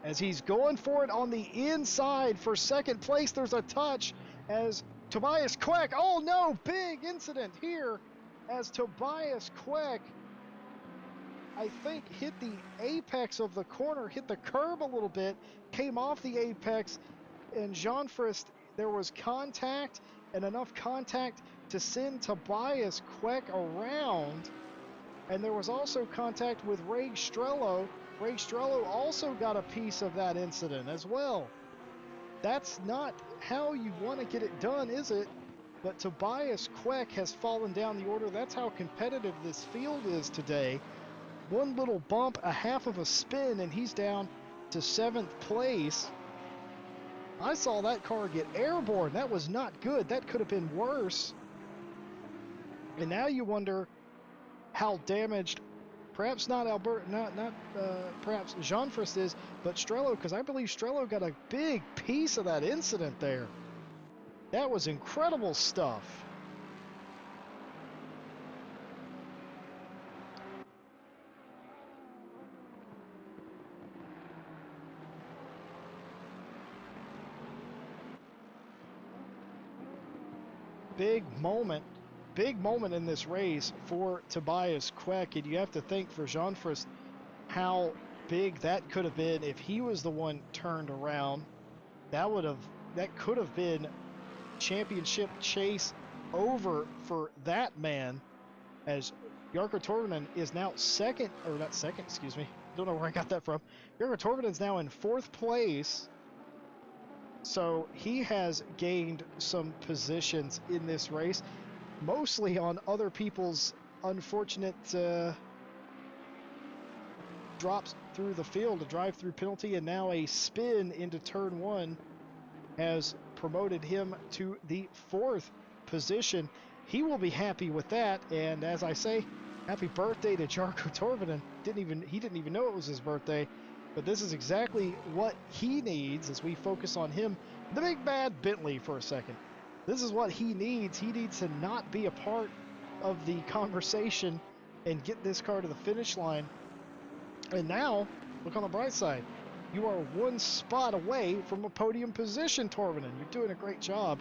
As he's going for it on the inside for second place, there's a touch as Tobias Queck, oh no, big incident here as Tobias Queck, I think, hit the apex of the corner, hit the curb a little bit, came off the apex, and Jeanfrist, there was contact, and enough contact to send Tobias Queck around, and there was also contact with Raikstrello. Raikstrello also got a piece of that incident as well. That's not how you want to get it done, is it? but Tobias Queck has fallen down the order. That's how competitive this field is today. One little bump, a half of a spin, and he's down to 7th place. I saw that car get airborne. That was not good. That could have been worse. And now you wonder how damaged, perhaps not Albert, perhaps Jean Frist is, but Strello, because I believe Strello got a big piece of that incident there. That was incredible stuff. Big moment in this race for Tobias Queck, and you have to think for Jean Frist how big that could have been if he was the one turned around. That could have been championship chase over for that man, as Jarkko Torvinen is now don't know where I got that from. Jarkko Torvinen is now in 4th place, so he has gained some positions in this race, mostly on other people's unfortunate drops through the field, a drive-through penalty, and now a spin into turn 1 has promoted him to the 4th position. He will be happy with that, and as I say, happy birthday to Jarkko Torvinen. He didn't even know it was his birthday, but this is exactly what he needs as we focus on him, the big bad Bentley, for a second. This is what he needs. He needs to not be a part of the conversation and get this car to the finish line. And now, look on the bright side. You are 1 spot away from a podium position, Torvinen. You're doing a great job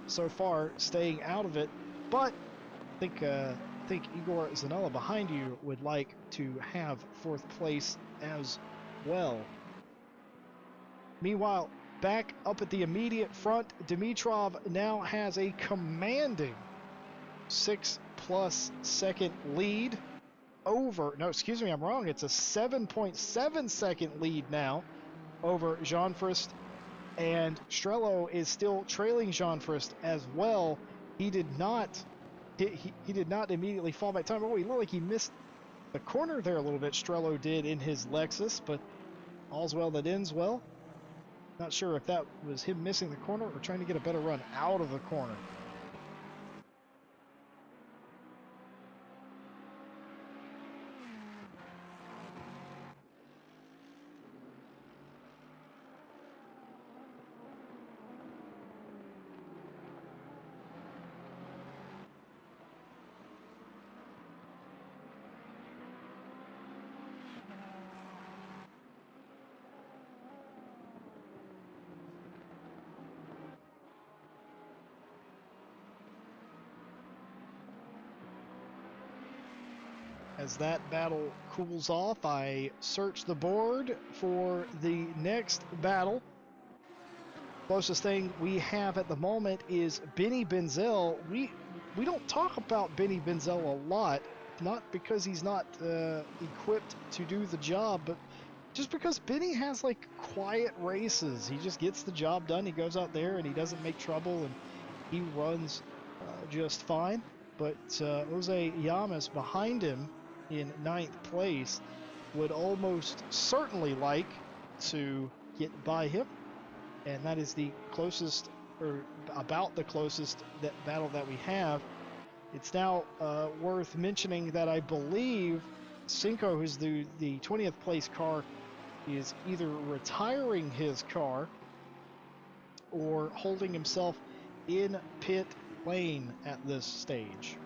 so far staying out of it. But I think Igor Zanella behind you would like to have 4th place as well. Meanwhile, back up at the immediate front, Dimitrov now has a commanding 6+ second lead over, no, excuse me, I'm wrong. It's a 7.7 second lead now over Jean Frist, and Strello is still trailing Jean Frist as well. He did not immediately fall back time. Oh, he looked like he missed the corner there a little bit. Strello did in his Lexus, but all's well that ends well. Not sure if that was him missing the corner or trying to get a better run out of the corner. As that battle cools off, I search the board for the next battle. Closest thing we have at the moment is Benny Benzel. We don't talk about Benny Benzel a lot, not because he's not equipped to do the job, but just because Benny has like quiet races. He just gets the job done. He goes out there and he doesn't make trouble, and he runs just fine. But Jose Yamas behind him in 9th place would almost certainly like to get by him, and that is the closest, or about the closest battle that we have. It's now worth mentioning that I believe Cinco, who's the 20th place car, is either retiring his car or holding himself in pit lane at this stage.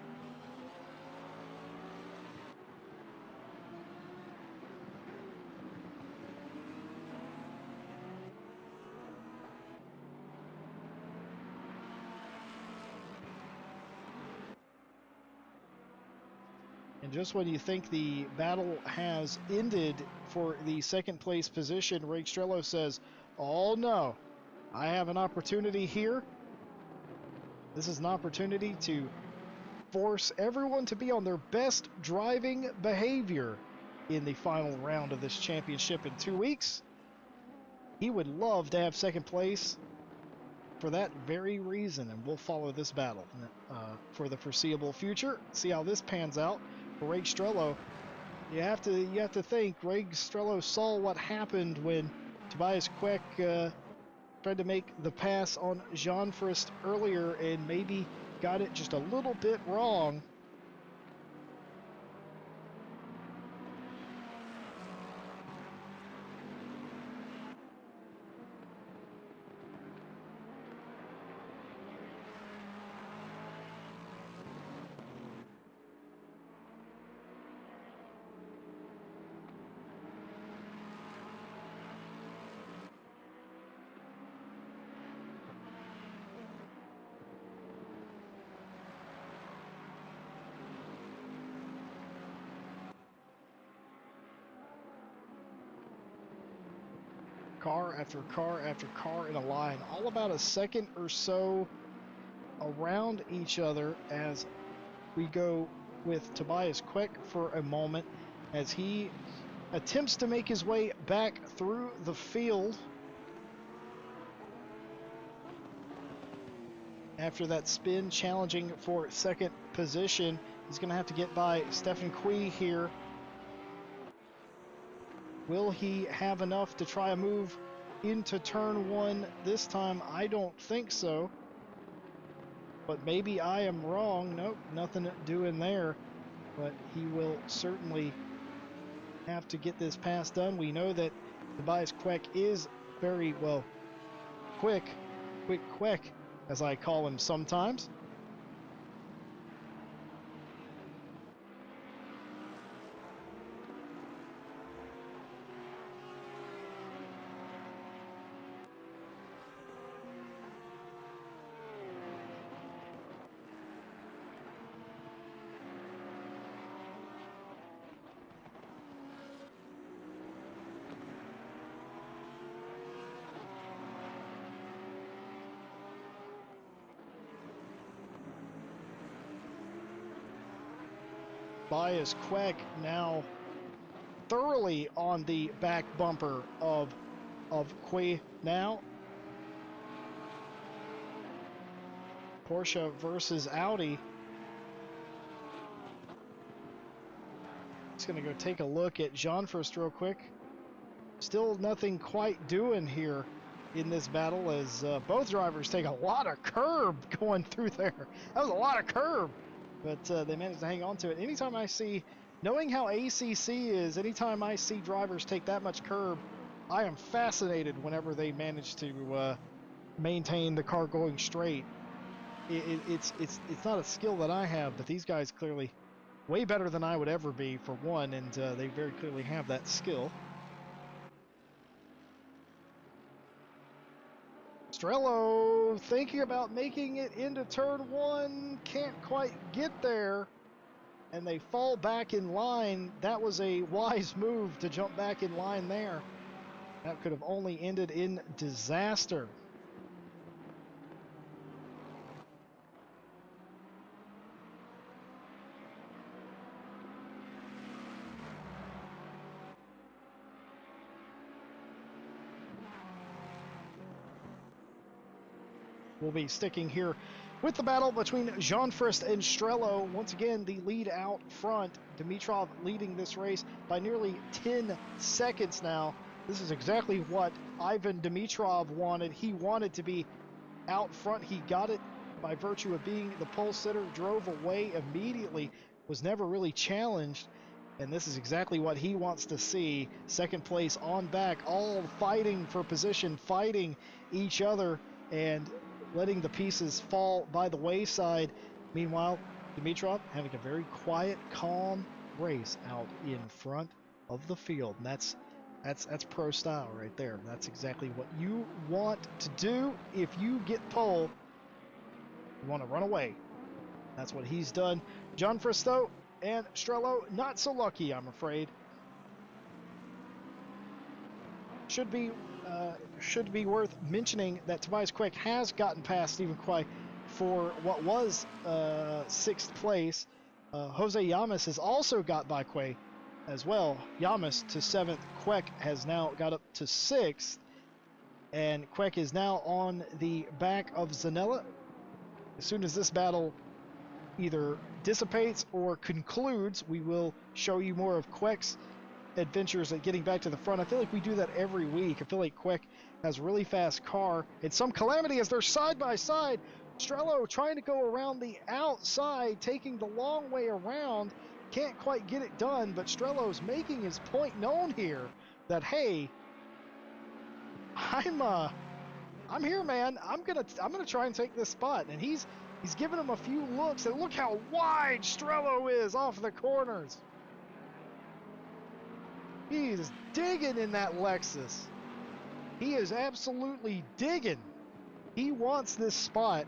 And just when you think the battle has ended for the 2nd place position, Ray Strello says, "Oh no, I have an opportunity here. This is an opportunity to force everyone to be on their best driving behavior in the final round of this championship in 2 weeks. He would love to have 2nd place. for that very reason, and we'll follow this battle for the foreseeable future. See how this pans out. For Ray Strello, you have to think Ray Strello saw what happened when Tobias Queck tried to make the pass on Jean Frist earlier and maybe got it just a little bit wrong. Car after car after car in a line, all about a second or so around each other as we go with Tobias Queck for a moment as he attempts to make his way back through the field after that spin, challenging for second position. He's going to have to get by Stefan Kui here. Will he have enough to try a move into turn one this time? I don't think so. But maybe I am wrong. Nope, nothing doing there. But he will certainly have to get this pass done. We know that Tobias Queck is very, well, quick Queck, as I call him sometimes. Tobias Queck now thoroughly on the back bumper of Kui now. Porsche versus Audi. Just gonna go take a look at Jean Frist real quick. Still nothing quite doing here in this battle as both drivers take a lot of curb going through there. That was a lot of curb. But they managed to hang on to it. Anytime I see, knowing how ACC is, anytime I see drivers take that much curb, I am fascinated whenever they manage to maintain the car going straight. It's not a skill that I have, but these guys clearly way better than I would ever be, for one, and they very clearly have that skill. Strello thinking about making it into turn one, can't quite get there, and they fall back in line. That was a wise move to jump back in line there. That could have only ended in disaster. We'll be sticking here with the battle between Jean Frist and Strello. Once again, the lead out front. Dimitrov leading this race by nearly 10 seconds now. This is exactly what Ivan Dimitrov wanted. He wanted to be out front. He got it by virtue of being the pole sitter, drove away immediately, was never really challenged. And this is exactly what he wants to see. Second place on back, all fighting for position, fighting each other, and letting the pieces fall by the wayside. Meanwhile, Dimitrov having a very quiet, calm race out in front of the field. And that's pro style right there. That's exactly what you want to do if you get pole. You want to run away. That's what he's done. Jean Frist, though, and Strello, not so lucky, I'm afraid. Should be worth mentioning that Tobias Queck has gotten past Stephen Quay for what was 6th place. Jose Llamas has also got by Quay as well. Llamas to 7th. Queck has now got up to 6th. and Queck is now on the back of Zanella. As soon as this battle either dissipates or concludes, we will show you more of Queck's adventures at getting back to the front. I feel like we do that every week. I feel like Queck has a really fast car, and some calamity as they're side by side. Strello trying to go around the outside, taking the long way around. Can't quite get it done, but Strello's making his point known here that, hey, I'm here, man. I'm gonna try and take this spot. And he's giving him a few looks, and look how wide Strello is off the corners. He's digging in that Lexus. He is absolutely digging. He wants this spot.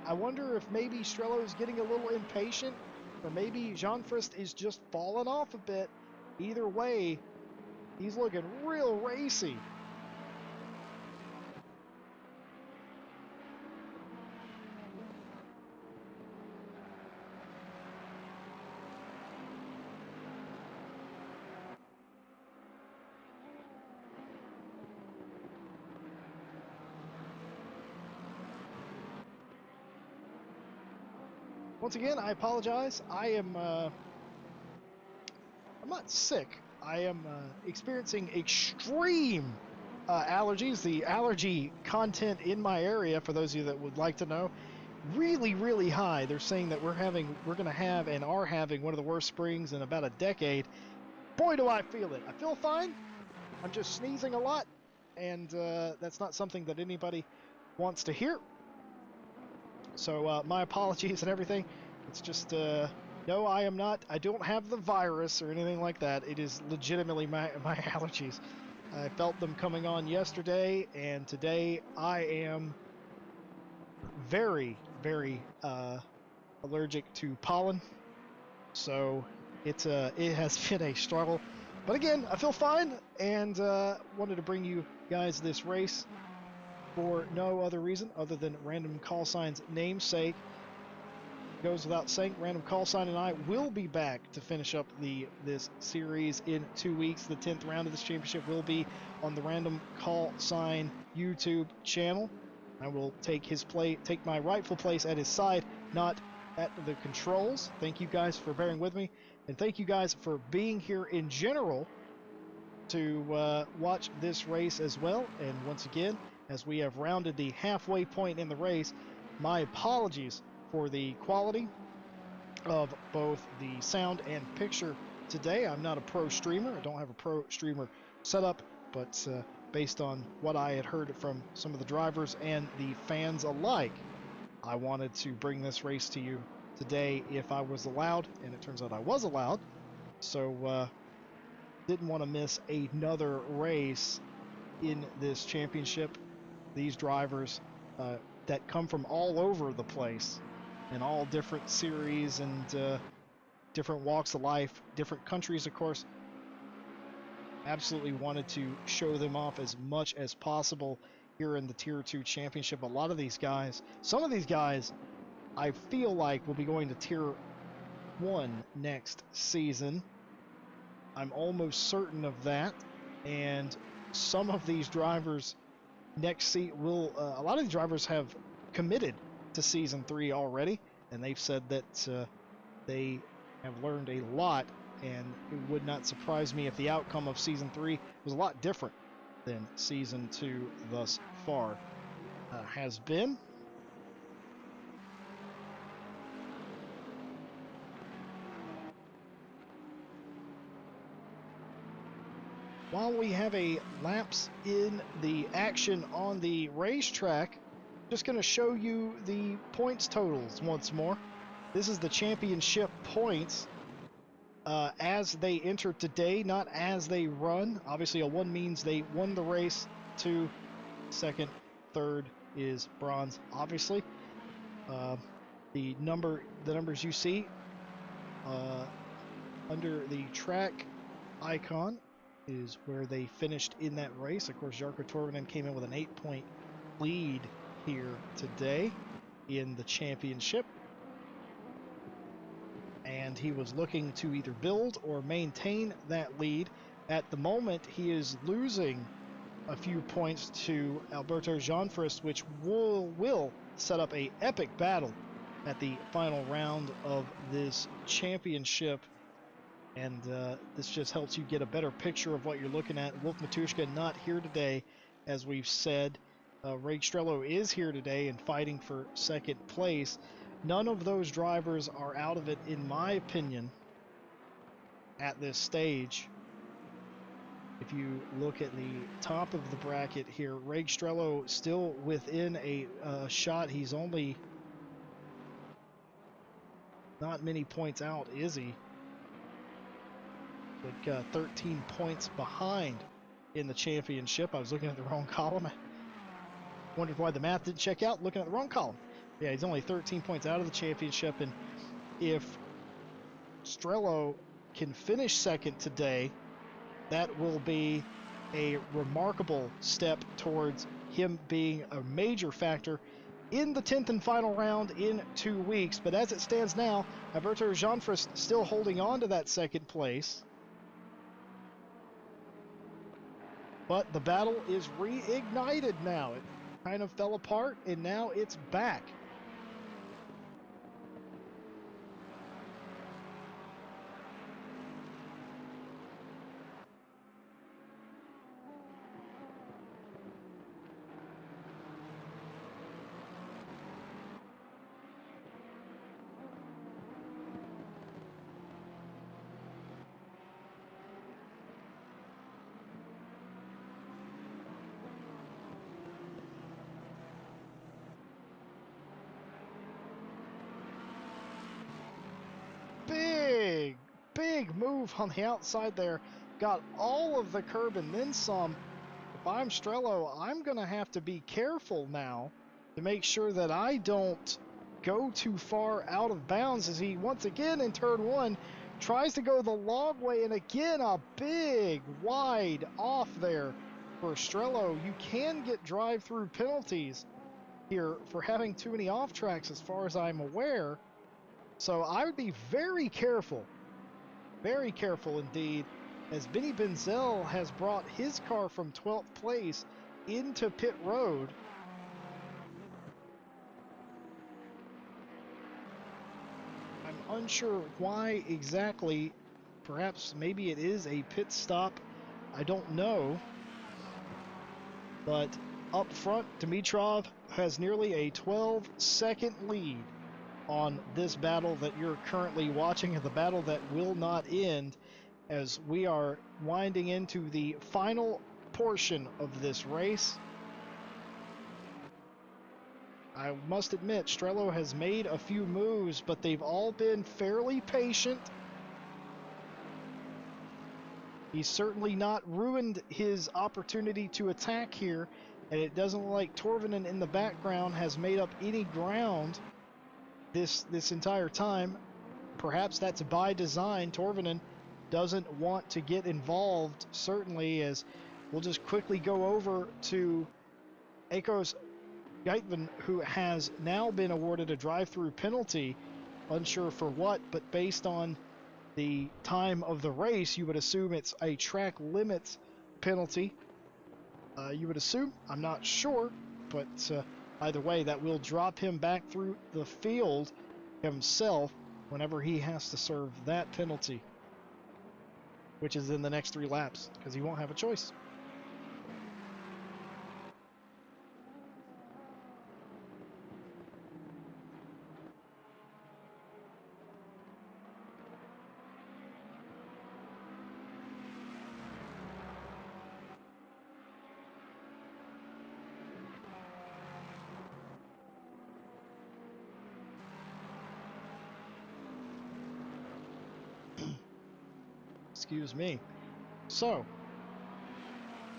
I wonder if maybe Strello's getting a little impatient, or maybe Jean Frist is just falling off a bit. Either way, he's looking real racy. Once again, I apologize. I'm not sick. I am experiencing extreme allergies. The allergy content in my area, for those of you that would like to know, really, really high. They're saying that we're going to have and are having one of the worst springs in about a decade. Boy, do I feel it. I feel fine. I'm just sneezing a lot, and that's not something that anybody wants to hear. So my apologies and everything. It's just, no, I am not. I don't have the virus or anything like that. It is legitimately my allergies. I felt them coming on yesterday, and today I am very, very allergic to pollen. So it has been a struggle. But again, I feel fine, and wanted to bring you guys this race for no other reason other than Random Callsign's namesake. Goes without saying, Random Callsign and I will be back to finish up this series in 2 weeks. The 10th round of this championship will be on the Random Callsign YouTube channel. I will take my rightful place at his side, not at the controls. Thank you guys for bearing with me, and thank you guys for being here in general to watch this race as well. And once again, as we have rounded the halfway point in the race, my apologies for the quality of both the sound and picture today. I'm not a pro streamer. I don't have a pro streamer setup, but based on what I had heard from some of the drivers and the fans alike, I wanted to bring this race to you today if I was allowed, and it turns out I was allowed. So didn't want to miss another race in this championship. These drivers that come from all over the place in all different series and different walks of life, different countries, of course. Absolutely wanted to show them off as much as possible here in the Tier 2 Championship. A lot of these guys, some of these guys, I feel like will be going to Tier 1 next season. I'm almost certain of that. And some of these drivers next season will, a lot of these drivers have committed to Season 3 already, and they've said that they have learned a lot, and it would not surprise me if the outcome of Season 3 was a lot different than Season 2 thus far has been. While we have a lapse in the action on the racetrack, just going to show you the points totals once more. This is the championship points as they enter today, not as they run. Obviously, a 1 means they won the race. 2, second, third is bronze. Obviously, the numbers you see under the track icon is where they finished in that race. Of course, Jarkko Torvinen came in with an 8-point lead here today in the championship, and he was looking to either build or maintain that lead. At the moment, he is losing a few points to Alberto Jeanfrist, which will set up a epic battle at the final round of this championship. And this just helps you get a better picture of what you're looking at. Wolf Matushka not here today, as we've said. Ray Strello is here today and fighting for second place. None of those drivers are out of it, in my opinion, at this stage. If you look at the top of the bracket here, Ray Strello still within a shot. He's only not many points out, is he? Like 13 points behind in the championship. I was looking at the wrong column. I wondered why the math didn't check out, looking at the wrong column. Yeah, he's only 13 points out of the championship, and if Strello can finish second today, that will be a remarkable step towards him being a major factor in the 10th and final round in 2 weeks. But as it stands now, Alberto Jeanfrist still holding on to that second place. But the battle is reignited now. It kind of fell apart, and now it's back. Big move on the outside there. Got all of the curb and then some. If I'm Strello, I'm going to have to be careful now to make sure that I don't go too far out of bounds, as he once again in turn one tries to go the long way, and again a big wide off there for Strello. You can get drive-through penalties here for having too many off tracks as far as I'm aware. So I would be very careful indeed, as Benny Benzel has brought his car from 12th place into pit road. I'm unsure why exactly. Perhaps maybe it is a pit stop. I don't know. But up front, Dimitrov has nearly a 12-second lead on this battle that you're currently watching, the battle that will not end, as we are winding into the final portion of this race. I must admit, Strello has made a few moves, but they've all been fairly patient. He's certainly not ruined his opportunity to attack here, and it doesn't look like Torvinen in the background has made up any ground this entire time. Perhaps that's by design. Torvinen doesn't want to get involved, certainly, as we'll just quickly go over to Akos Geitvin, who has now been awarded a drive-through penalty, unsure for what, but based on the time of the race, you would assume it's a track limits penalty. You would assume, I'm not sure, but either way, that will drop him back through the field himself whenever he has to serve that penalty, which is in the next 3 laps, because he won't have a choice. Excuse me. So,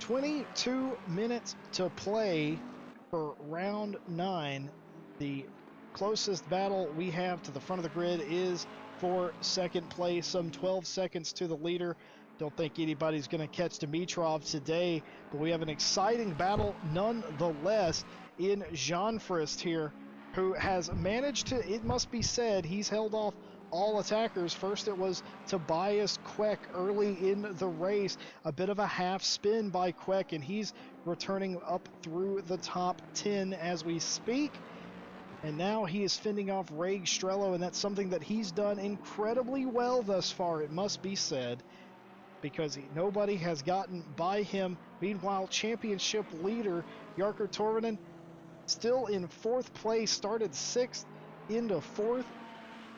22 minutes to play for round 9. The closest battle we have to the front of the grid is for second place, some 12 seconds to the leader. Don't think anybody's going to catch Dimitrov today, but we have an exciting battle nonetheless in Jeanfrist here, who has managed to, it must be said, he's held off all attackers. First it was Tobias Queck early in the race. A bit of a half spin by Queck, and he's returning up through the top 10 as we speak. And now he is fending off Ray Strello, and that's something that he's done incredibly well thus far, it must be said, because nobody has gotten by him. Meanwhile, championship leader Jarkko Torvinen still in 4th place, started 6th into 4th,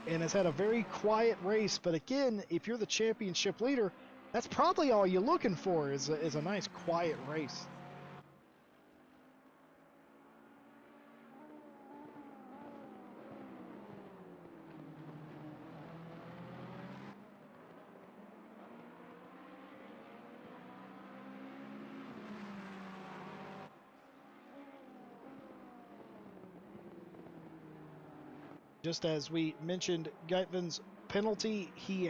and has had a very quiet race. But again, if you're the championship leader, that's probably all you're looking for, is a nice quiet race. Just as we mentioned, Geitvin's penalty, he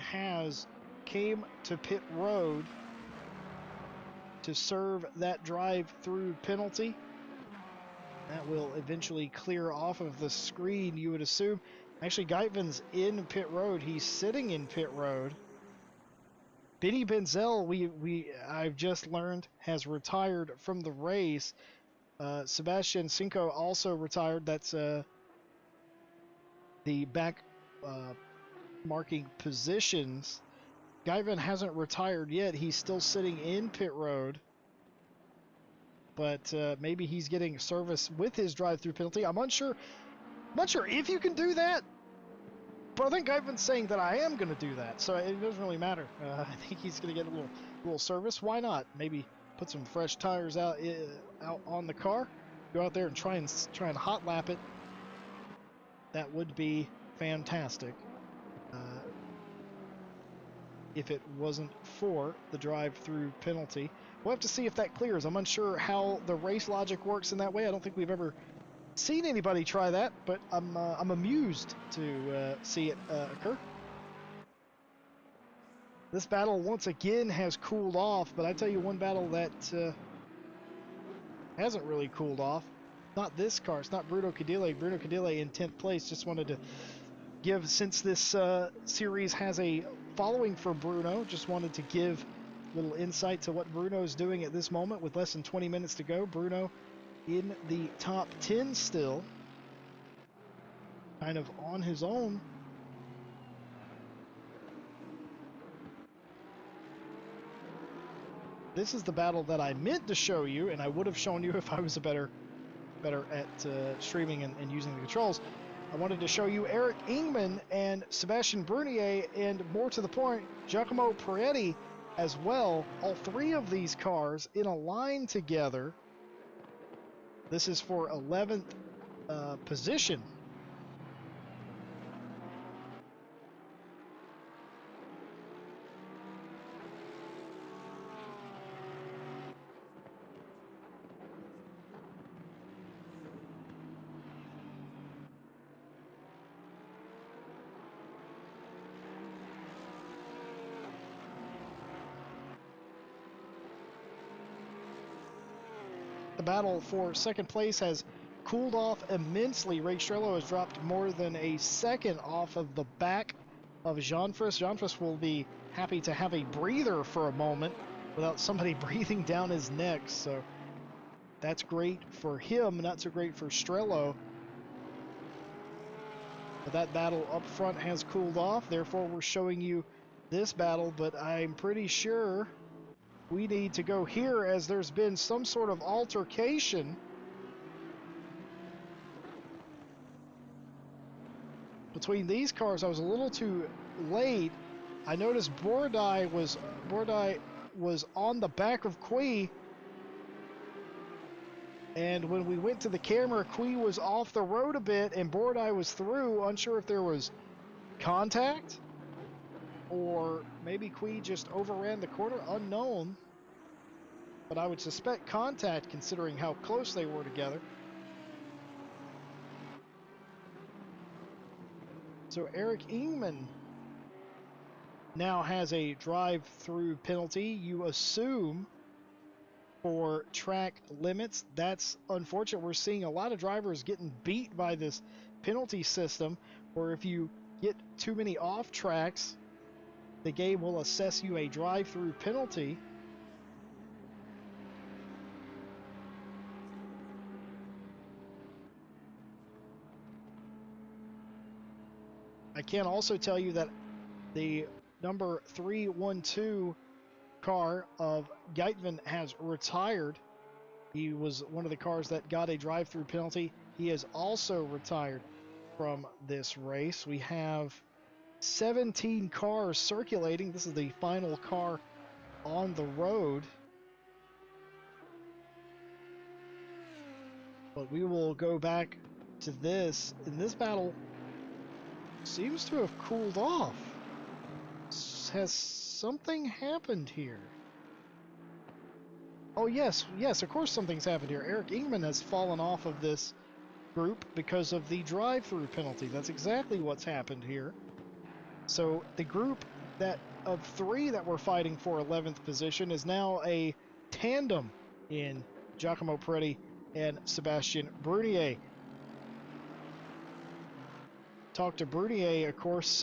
came to pit road to serve that drive-through penalty. That will eventually clear off of the screen, you would assume. Actually, Geitvin's in pit road. He's sitting in pit road. Benny Benzel, I've just learned, has retired from the race. Sebastian Cinco also retired. That's the back marking positions. Guyvin hasn't retired yet. He's still sitting in pit road, but maybe he's getting service with his drive-through penalty. I'm unsure if you can do that, but I think Guyvin's saying that I am going to do that, so it doesn't really matter. I think he's going to get a little service. Why not? Maybe put some fresh tires out on the car, go out there and try and hot lap it. That would be fantastic if it wasn't for the drive-through penalty. We'll have to see if that clears. I'm unsure how the race logic works in that way. I don't think we've ever seen anybody try that, but I'm amused to see it occur. This battle once again has cooled off, but I tell you one battle that hasn't really cooled off. Not this car. It's not Bruno Cadile. Bruno Cadile in 10th place. Just wanted to give, since this series has a following for Bruno, just wanted to give a little insight to what Bruno's doing at this moment with less than 20 minutes to go. Bruno in the top 10 still, kind of on his own. This is the battle that I meant to show you, and I would have shown you if I was better at streaming and using the controls. I wanted to show you Eric Ingman and Sebastian Bernier, and more to the point, Giacomo Peretti as well. All three of these cars in a line together. This is for 11th position. The battle for second place has cooled off immensely. Ray Strello has dropped more than a second off of the back of Jean-Fris. Jean-Fris will be happy to have a breather for a moment without somebody breathing down his neck. So that's great for him, not so great for Strello. But that battle up front has cooled off. Therefore, we're showing you this battle, but I'm pretty sure we need to go here as there's been some sort of altercation between these cars. I was a little too late. I noticed Bordai was on the back of Kui, and when we went to the camera, Kui was off the road a bit and Bordai was through. Unsure if there was contact, or maybe Kui just overran the corner, unknown. But I would suspect contact, considering how close they were together. So Eric Ingman now has a drive-through penalty, you assume, for track limits. That's unfortunate. We're seeing a lot of drivers getting beat by this penalty system, where if you get too many off tracks, the game will assess you a drive-through penalty. I can also tell you that the number 312 car of Geitvin has retired. He was one of the cars that got a drive-through penalty. He is also retired from this race. We have 17 cars circulating. This is the final car on the road. But we will go back to this. And this battle seems to have cooled off. Has something happened here? Oh yes, of course something's happened here. Eric Ingman has fallen off of this group because of the drive-through penalty. That's exactly what's happened here. So the group that of 3 that were fighting for 11th position is now a tandem in Giacomo Peretti and Sebastian Brunier. Talked to Brunier, of course,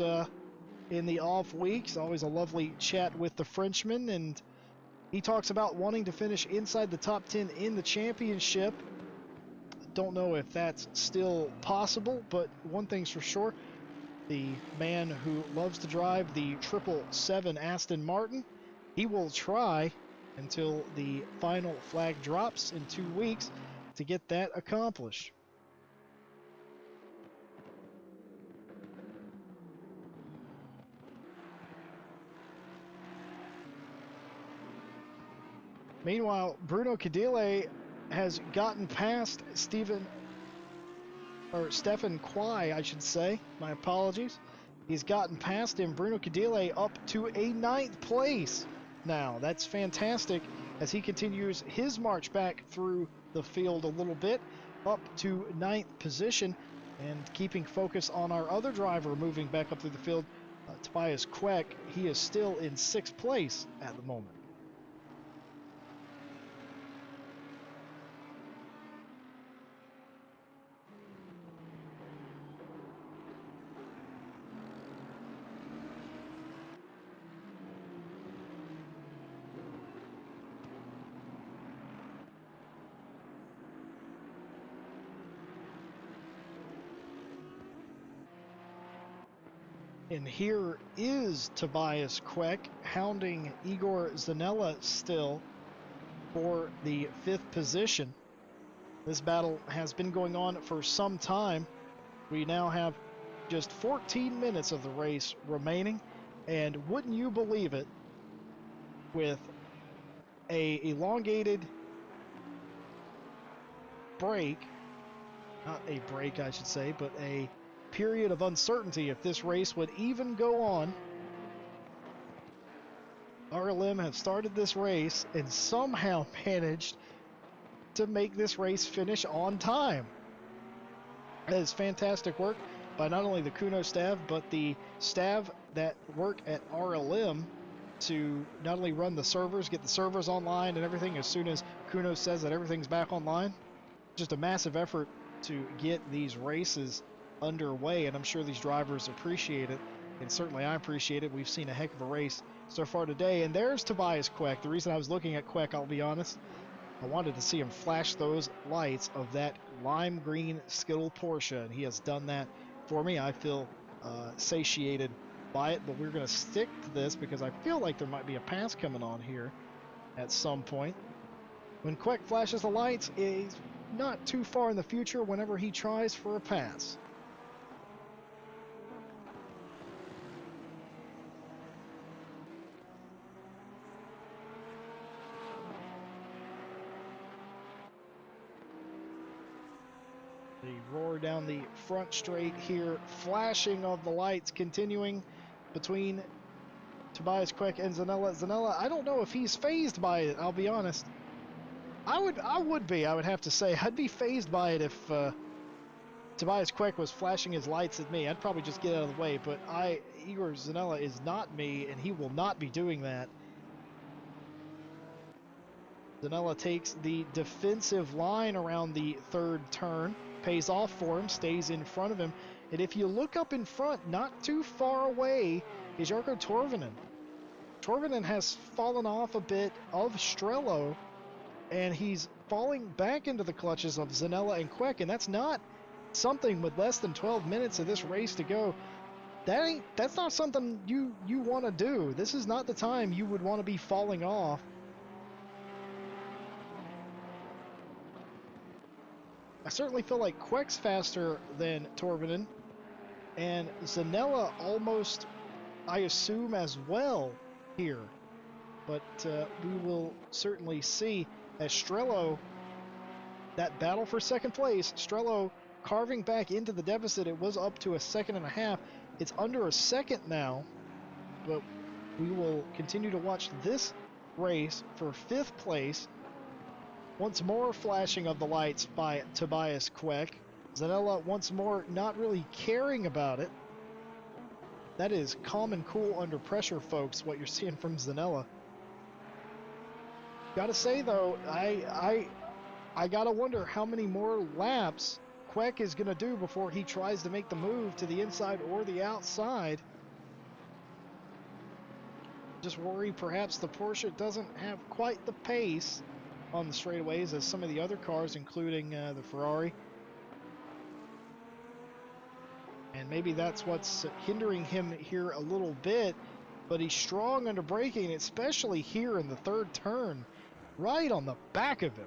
in the off weeks. Always a lovely chat with the Frenchman, and he talks about wanting to finish inside the top 10 in the championship. Don't know if that's still possible, but one thing's for sure. The man who loves to drive the 777 Aston Martin, he will try until the final flag drops in 2 weeks to get that accomplished. Meanwhile, Bruno Cadile has gotten past Stefan Quay, I should say. My apologies. He's gotten past him. Bruno Cadile up to a 9th place now. That's fantastic as he continues his march back through the field a little bit, up to 9th position, and keeping focus on our other driver moving back up through the field, Tobias Queck. He is still in 6th place at the moment. And here is Tobias Queck hounding Igor Zanella still for the 5th position. This battle has been going on for some time. We now have just 14 minutes of the race remaining, and wouldn't you believe it, with a elongated break, not a break I should say, but a period of uncertainty if this race would even go on. RLM have started this race and somehow managed to make this race finish on time. That is fantastic work by not only the Kuno staff, but the staff that work at RLM to not only run the servers, get the servers online and everything as soon as Kuno says that everything's back online. Just a massive effort to get these races underway, and I'm sure these drivers appreciate it, and certainly I appreciate it. We've seen a heck of a race so far today, and there's Tobias Queck. The reason I was looking at Queck, I'll be honest, I wanted to see him flash those lights of that lime green Skittle Porsche, and he has done that for me. I feel satiated by it, but we're going to stick to this because I feel like there might be a pass coming on here at some point. When Queck flashes the lights, he's not too far in the future whenever he tries for a pass. The roar down the front straight here, flashing of the lights continuing between Tobias Queck and Zanella. Zanella, I don't know if he's fazed by it, I'll be honest. I would be, I would have to say. I'd be fazed by it if Tobias Queck was flashing his lights at me. I'd probably just get out of the way, but Igor Zanella is not me, and he will not be doing that. Zanella takes the defensive line around the 3rd turn, pays off for him, stays in front of him, And if you look up in front, not too far away, is Jarkko Torvinen. Torvinen has fallen off a bit of Strello, and he's falling back into the clutches of Zanella and Queck, and that's not something with less than 12 minutes of this race to go. That's not something you want to do. This is not the time you would want to be falling off. I certainly feel like Queck's faster than Torvinen, and Zanella almost, I assume, as well here. But we will certainly see as Strello, that battle for second place, Strello carving back into the deficit. It was up to a second and a half. It's under a second now, but we will continue to watch this race for fifth place. Once more flashing of the lights by Tobias Queck. Zanella once more not really caring about it. That is calm and cool under pressure, folks, what you're seeing from Zanella. Gotta say, though, I gotta wonder how many more laps Queck is gonna do before he tries to make the move to the inside or the outside. Just worry perhaps the Porsche doesn't have quite the pace on the straightaways as some of the other cars, including the Ferrari. And maybe that's what's hindering him here a little bit, but he's strong under braking, especially here in the third turn, right on the back of him.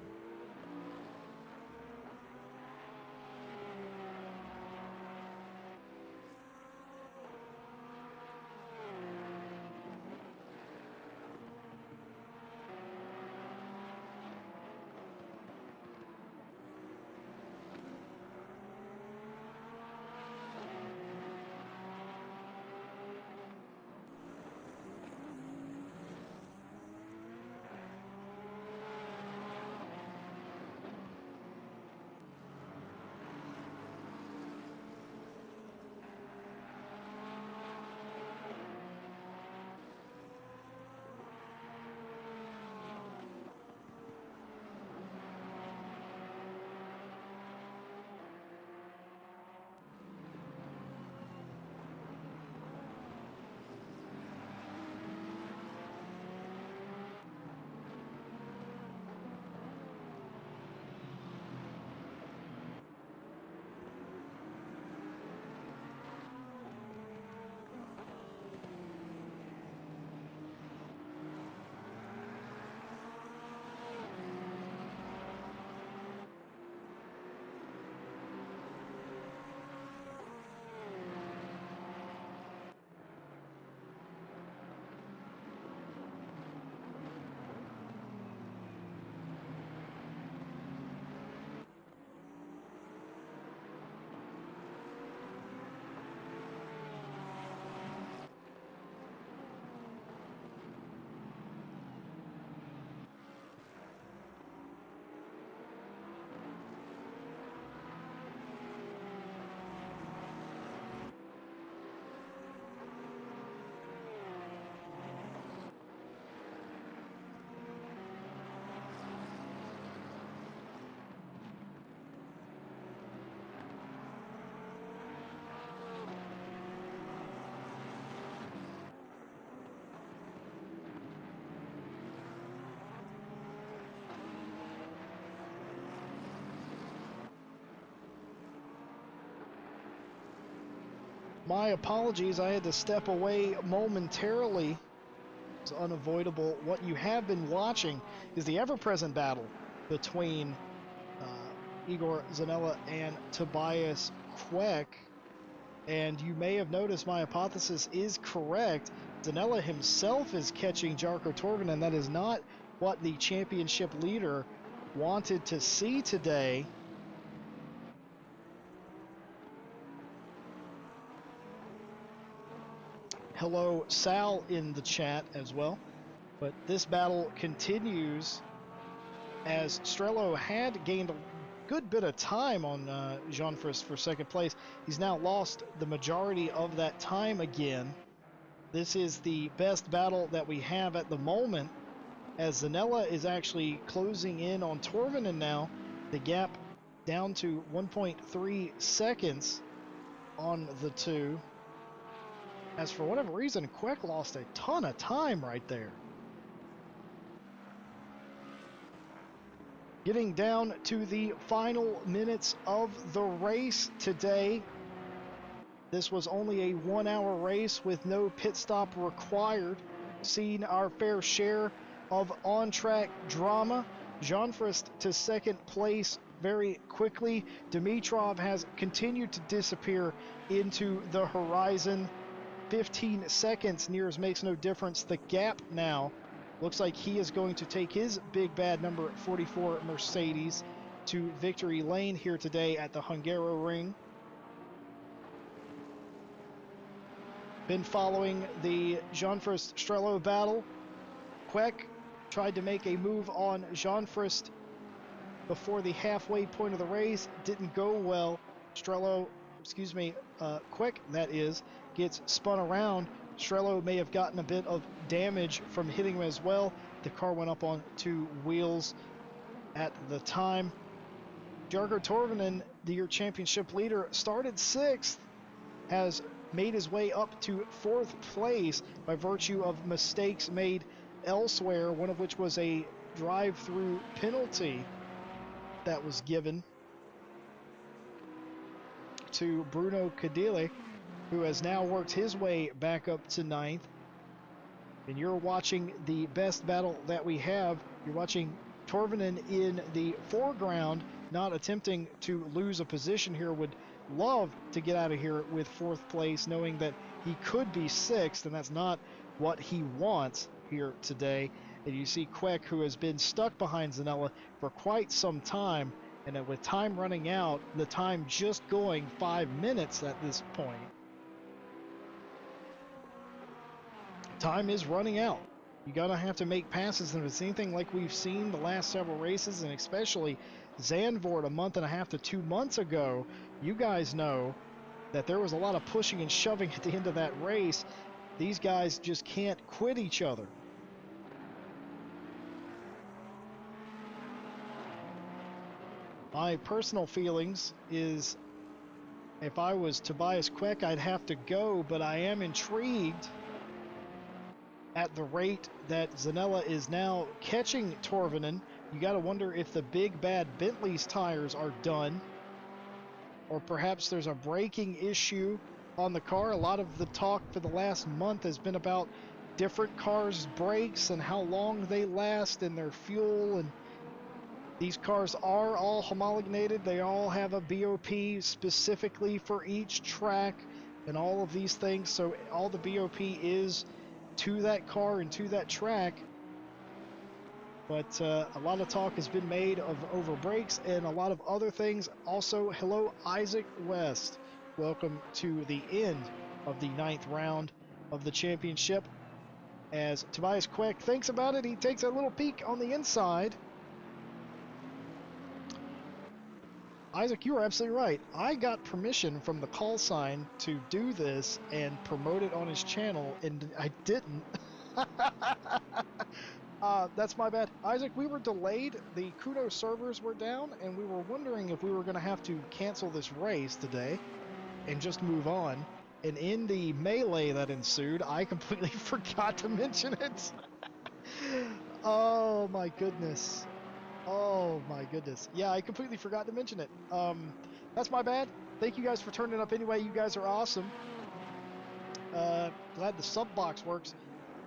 My apologies, I had to step away momentarily. It's unavoidable. What you have been watching is the ever-present battle between Igor Zanella and Tobias Queck. And you may have noticed my hypothesis is correct. Zanella himself is catching Jarkko Torvinen, and that is not what the championship leader wanted to see today. Hello, Sal, in the chat as well. But this battle continues as Strello had gained a good bit of time on Jean Fris for second place. He's now lost the majority of that time again. This is the best battle that we have at the moment, as Zanella is actually closing in on Torvinen now. The gap down to 1.3 seconds. on the 2. As for whatever reason, Queck lost a ton of time right there. Getting down to the final minutes of the race today. This was only a 1-hour race with no pit stop required. Seen our fair share of on-track drama. Jean-Frist to second place very quickly. Dimitrov has continued to disappear into the horizon. 15 seconds nears makes no difference. The gap now looks like he is going to take his big bad number 44 Mercedes to victory lane here today at the Hungaroring. Been following the Jean-Frist Strello battle. Queck tried to make a move on Jean-Frist before the halfway point of the race. Didn't go well. Queck, that is, gets spun around. Strello may have gotten a bit of damage from hitting him as well. The car went up on 2 wheels at the time. Jargo Torvinen, the year championship leader, started 6th, has made his way up to 4th place by virtue of mistakes made elsewhere, one of which was a drive-through penalty that was given to Bruno Cadile, who has now worked his way back up to 9th. And you're watching the best battle that we have. You're watching Torvinen in the foreground, not attempting to lose a position here. Would love to get out of here with 4th place, knowing that he could be 6th, and that's not what he wants here today. And you see Queck, who has been stuck behind Zanella for quite some time, and with time running out, the time just going 5 minutes at this point. Time is running out. You're going to have to make passes, and if it's anything like we've seen the last several races, and especially Zandvoort a month and a half to 2 months ago, you guys know that there was a lot of pushing and shoving at the end of that race. These guys just can't quit each other. My personal feelings is if I was Tobias Queck, I'd have to go, but I am intrigued at the rate that Zanella is now catching Torvinen. You got to wonder if the big bad Bentley's tires are done, or perhaps there's a braking issue on the car. A lot of the talk for the last month has been about different cars' brakes and how long they last and their fuel, and these cars are all homologated. They all have a BOP specifically for each track and all of these things, so all the BOP is to that car and to that track. But a lot of talk has been made of over brakes and a lot of other things. Also, hello Isaac West. Welcome to the end of the 9th round of the championship. As Tobias Queck thinks about it, he takes a little peek on the inside. Isaac, you are absolutely right. I got permission from the Callsign to do this and promote it on his channel, and I didn't. That's my bad. Isaac, we were delayed. The Kudo servers were down, and we were wondering if we were going to have to cancel this race today and just move on. And in the melee that ensued, I completely forgot to mention it. Oh, my goodness. Oh my goodness. Yeah, I completely forgot to mention it. That's my bad. Thank you guys for turning up anyway. You guys are awesome. Glad the sub box works.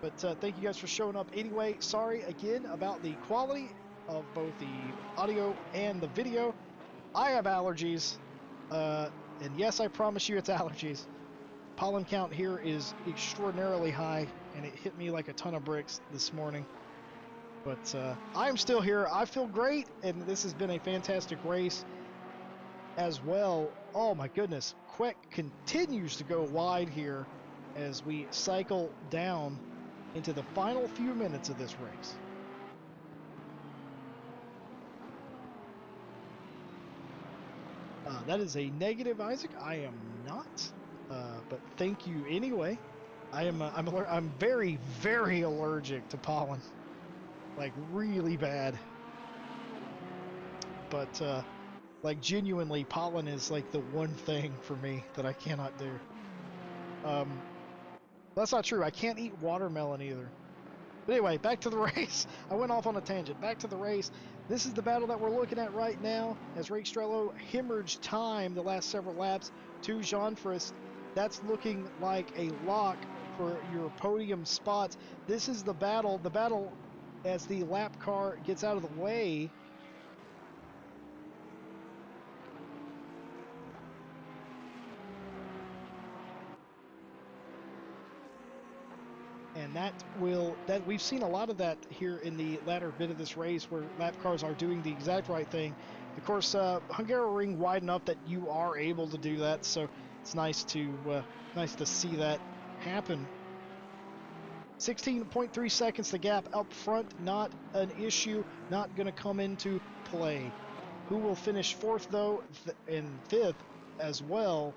But thank you guys for showing up anyway. Sorry again about the quality of both the audio and the video. I have allergies. And yes, I promise you it's allergies. Pollen count here is extraordinarily high, and it hit me like a ton of bricks this morning. But I'm still here. I feel great, and this has been a fantastic race as well. Oh my goodness. Queck continues to go wide here as we cycle down into the final few minutes of this race. That is a negative, Isaac. I am not, but thank you anyway. I'm very, very allergic to pollen. Like really bad. But Like, genuinely, pollen is like the one thing for me that I cannot do. That's not true. I can't eat watermelon either. But anyway, back to the race. I went off on a tangent. Back to the race. This is the battle that we're looking at right now as Rake Strello hemorrhaged time the last several laps to Jean Frist. That's looking like a lock for your podium spots. This is the battle. The battle as the lap car gets out of the way. And that we've seen a lot of that here in the latter bit of this race where lap cars are doing the exact right thing. Of course, Hungaroring wide enough that you are able to do that, so it's nice to see that happen. 16.3 seconds the gap up front, not an issue, not going to come into play. Who will finish fourth though, and fifth as well?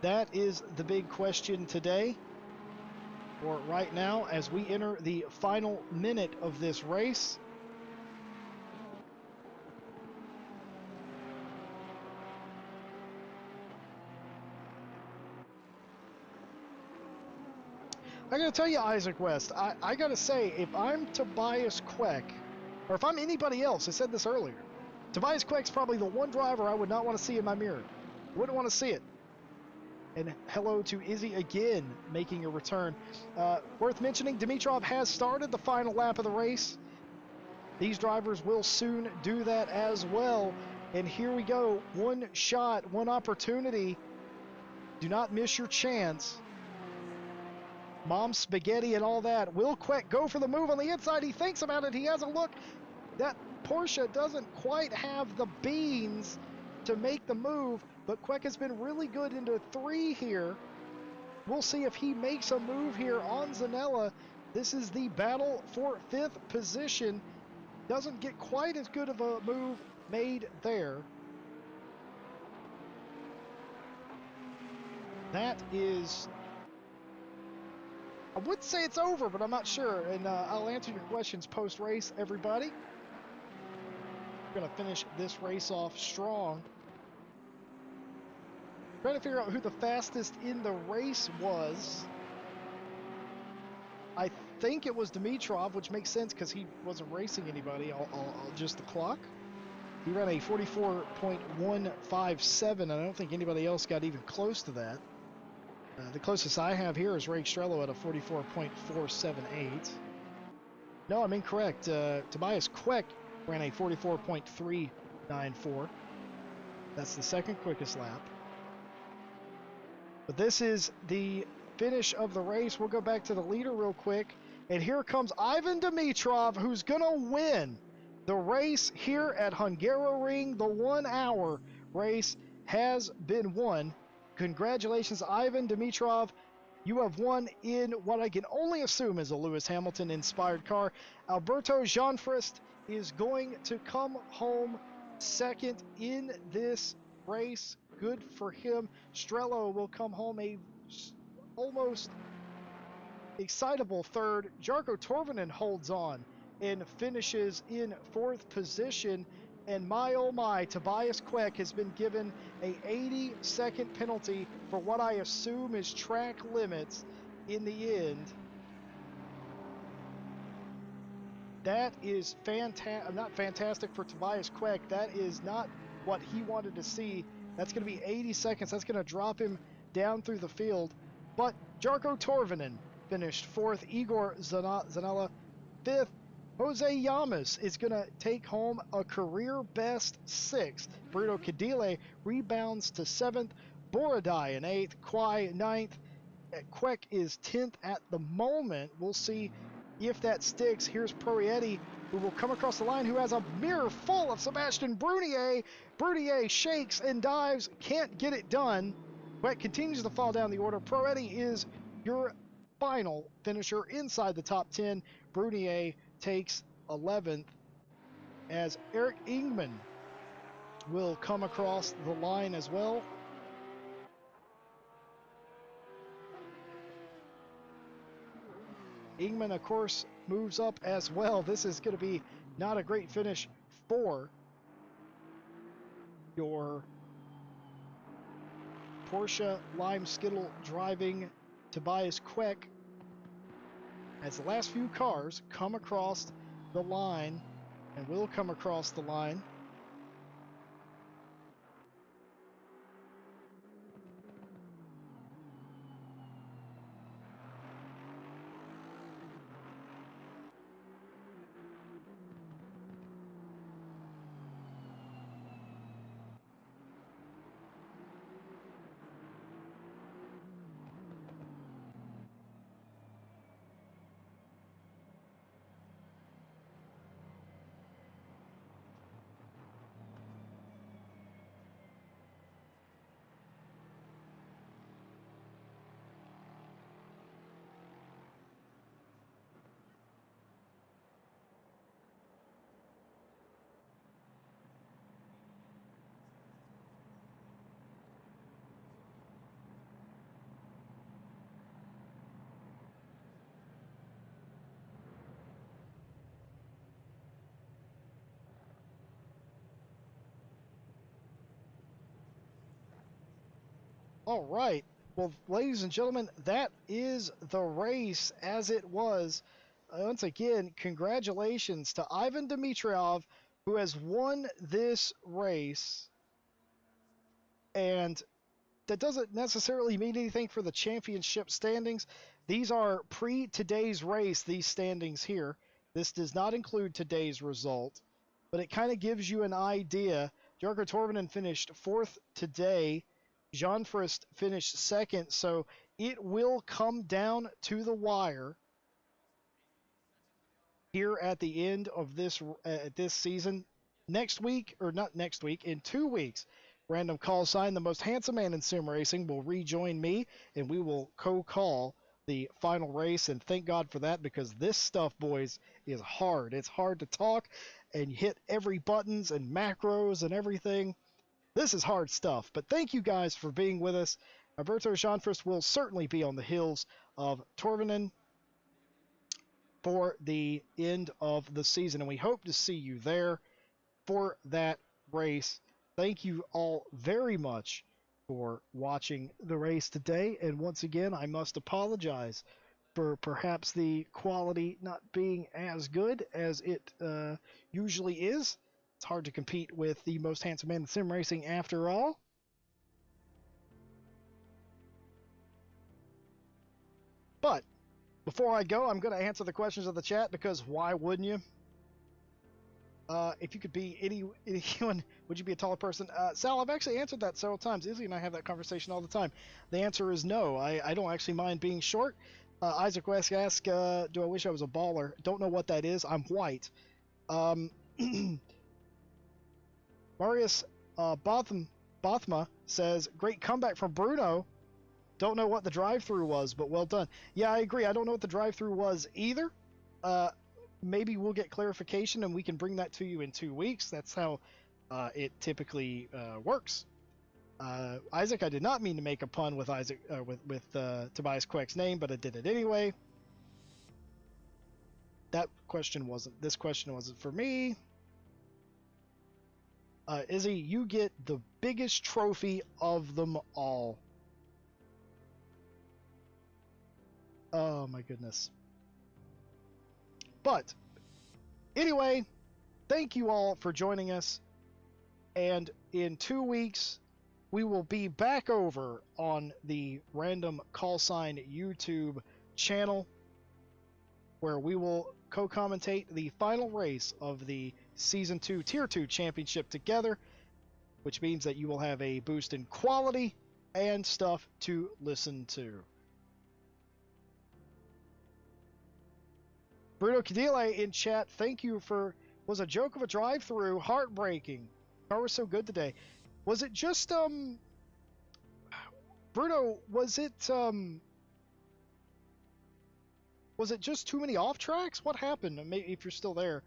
That is the big question today. Or right now, as we enter the final minute of this race. I gotta tell you, Isaac West, I gotta say, if I'm Tobias Queck, or if I'm anybody else, I said this earlier, Tobias Queck's probably the one driver I would not want to see in my mirror. Wouldn't want to see it. And hello to Izzy again, making a return. Worth mentioning, Dimitrov has started the final lap of the race. These drivers will soon do that as well. And here we go. One shot, one opportunity. Do not miss your chance. Mom spaghetti and all that. Will Queck go for the move on the inside? He thinks about it. He has a look. That Porsche doesn't quite have the beans to make the move, but Queck has been really good into three here. We'll see if he makes a move here on Zanella. This is the battle for fifth position. Doesn't get quite as good of a move made there. That is, I would say it's over, but I'm not sure, and I'll answer your questions post-race, everybody. We're going to finish this race off strong. Trying to figure out who the fastest in the race was. I think it was Dimitrov, which makes sense because he wasn't racing anybody. I'll just the clock. He ran a 44.157, and I don't think anybody else got even close to that. The closest I have here is Rake Strello at a 44.478. No, I'm incorrect. Tobias Queck ran a 44.394. That's the second quickest lap. But this is the finish of the race. We'll go back to the leader real quick. And here comes Ivan Dimitrov, who's going to win the race here at Hungaroring. The 1 hour race has been won. Congratulations, Ivan Dimitrov. You have won in what I can only assume is a Lewis Hamilton-inspired car. Alberto Jean-Frist is going to come home second in this race. Good for him. Strello will come home a almost excitable third. Jarkko Torvinen holds on and finishes in fourth position. And my oh my, Tobias Queck has been given a 80-second penalty for what I assume is track limits in the end. That is not fantastic for Tobias Queck. That is not what he wanted to see. That's going to be 80 seconds. That's going to drop him down through the field. But Jarkko Torvinen finished fourth. Igor Zanella fifth. Jose Llamas is going to take home a career best sixth. Bruno Cadile rebounds to seventh. Borodai in eighth. Kwai ninth. Queck is 10th at the moment. We'll see if that sticks. Here's Prorietti, who will come across the line, who has a mirror full of Sebastian Brunier. Brunier shakes and dives, can't get it done, but continues to fall down the order. Prorietti is your final finisher inside the top 10. Brunier takes 11th as Eric Ingman will come across the line as well. Ingman, of course, moves up as well. This is going to be not a great finish for your Porsche Lime Skittle driving Tobias Queck as the last few cars come across the line and will come across the line. All right. Well, ladies and gentlemen, that is the race as it was. Once again, congratulations to Ivan Dimitrov, who has won this race. And that doesn't necessarily mean anything for the championship standings. These are pre-today's race, these standings here. This does not include today's result, but it kind of gives you an idea. Jarkko Torvinen finished 4th today. Jean Frist finished 2nd, so it will come down to the wire here at the end of this season. Next week, or not next week, in 2 weeks, Random Callsign, the most handsome man in sim racing, will rejoin me, and we will co-call the final race, and thank God for that, because this stuff, boys, is hard. It's hard to talk and hit every buttons and macros and everything. This is hard stuff, but thank you guys for being with us. Alberto Jeanfrist will certainly be on the heels of Torvinen for the end of the season, and we hope to see you there for that race. Thank you all very much for watching the race today, and once again, I must apologize for perhaps the quality not being as good as it usually is. It's hard to compete with the most handsome man in sim racing after all. But before I go, I'm going to answer the questions of the chat, because why wouldn't you? If you could be anyone, would you be a taller person? Sal, I've actually answered that several times. Izzy and I have that conversation all the time. The answer is no. I don't actually mind being short. Isaac West asks, do I wish I was a baller? Don't know what that is. I'm white. Marius Bothma says, great comeback from Bruno. Don't know what the drive-through was, but well done. Yeah, I agree. I don't know what the drive-through was either. Maybe we'll get clarification and we can bring that to you in 2 weeks. That's how it typically works. Isaac, I did not mean to make a pun with Isaac with Tobias Queck's name, but I did it anyway. This question wasn't for me. Izzy, you get the biggest trophy of them all. Oh my goodness. But anyway, thank you all for joining us. And in 2 weeks, we will be back over on the Random Callsign YouTube channel, where we will co-commentate the final race of the Season 2 Tier 2 Championship together, which means that you will have a boost in quality and stuff to listen to. Bruno Cadile in chat, thank you for, was a joke of a drive-through, heartbreaking. Car was so good today. Was it just, Bruno, was it just too many off tracks? What happened? Maybe if you're still there,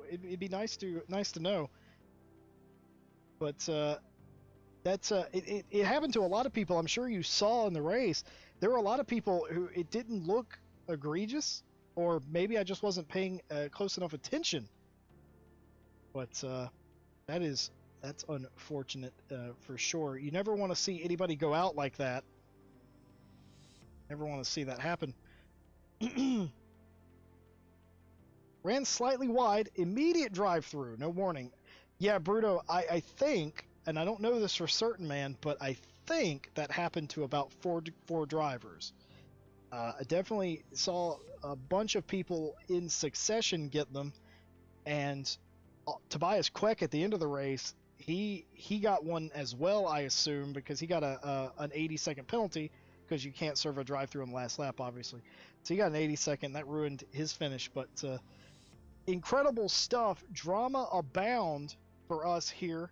it'd be nice to know. But it happened to a lot of people. I'm sure you saw in the race. There were a lot of people who it didn't look egregious, or maybe I just wasn't paying close enough attention. But that is That's unfortunate for sure. You never want to see anybody go out like that. Never want to see that happen. Ran slightly wide, immediate drive-through, no warning. Yeah, Bruno, I think, and I don't know this for certain, man, but I think that happened to about four drivers. I definitely saw a bunch of people in succession get them, and Tobias Queck at the end of the race, he got one as well, I assume, because he got an 80-second penalty, because you can't serve a drive-through on the last lap, obviously. So he got an 80-second, that ruined his finish, but incredible stuff. Drama abound for us here,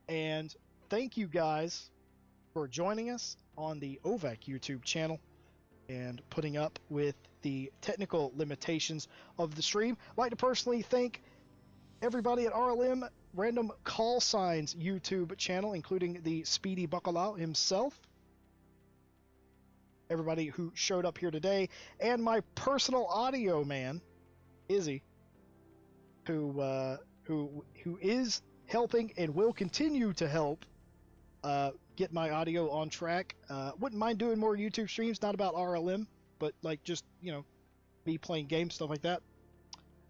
and thank you guys for joining us on the OVAC YouTube channel and putting up with the technical limitations of the stream. I'd like to personally thank everybody at RLM Random Callsign's YouTube channel, including the Speedy Bacalao himself, everybody who showed up here today, and my personal audio man, Izzy, who is helping and will continue to help get my audio on track. Wouldn't mind doing more YouTube streams, not about RLM, but like just, you know, me playing games, stuff like that.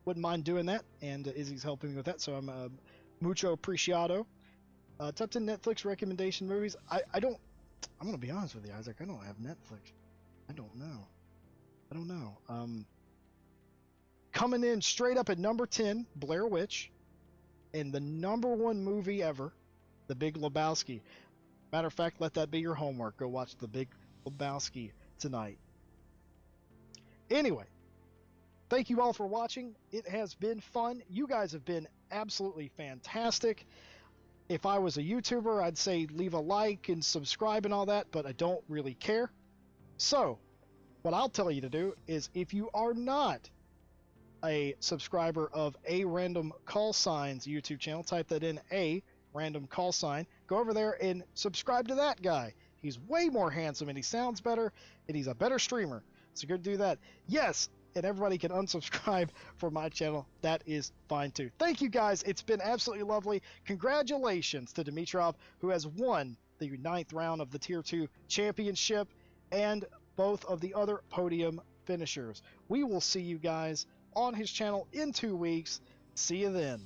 Wouldn't mind doing that, and Izzy's helping me with that, so I'm mucho apreciado. Top 10 Netflix recommendation movies. I'm gonna be honest with you, Isaac, I don't have Netflix. I don't know. Coming in straight up at number 10, Blair Witch, and the #1 movie ever, The Big Lebowski. Matter of fact, let that be your homework. Go watch The Big Lebowski tonight. Anyway, thank you all for watching. It has been fun. You guys have been absolutely fantastic. If I was a YouTuber, I'd say leave a like and subscribe and all that, but I don't really care. So, what I'll tell you to do is, if you are not a subscriber of A Random Callsign's YouTube channel, type that in, A Random Callsign, go over there and subscribe to that guy. He's way more handsome and he sounds better and he's a better streamer. So go do that. Yes, and everybody can unsubscribe from my channel. That is fine too. Thank you guys. It's been absolutely lovely. Congratulations to Dimitrov, who has won the 9th round of the Tier 2 Championship and both of the other podium finishers. We will see you guys on his channel in 2 weeks. See you then.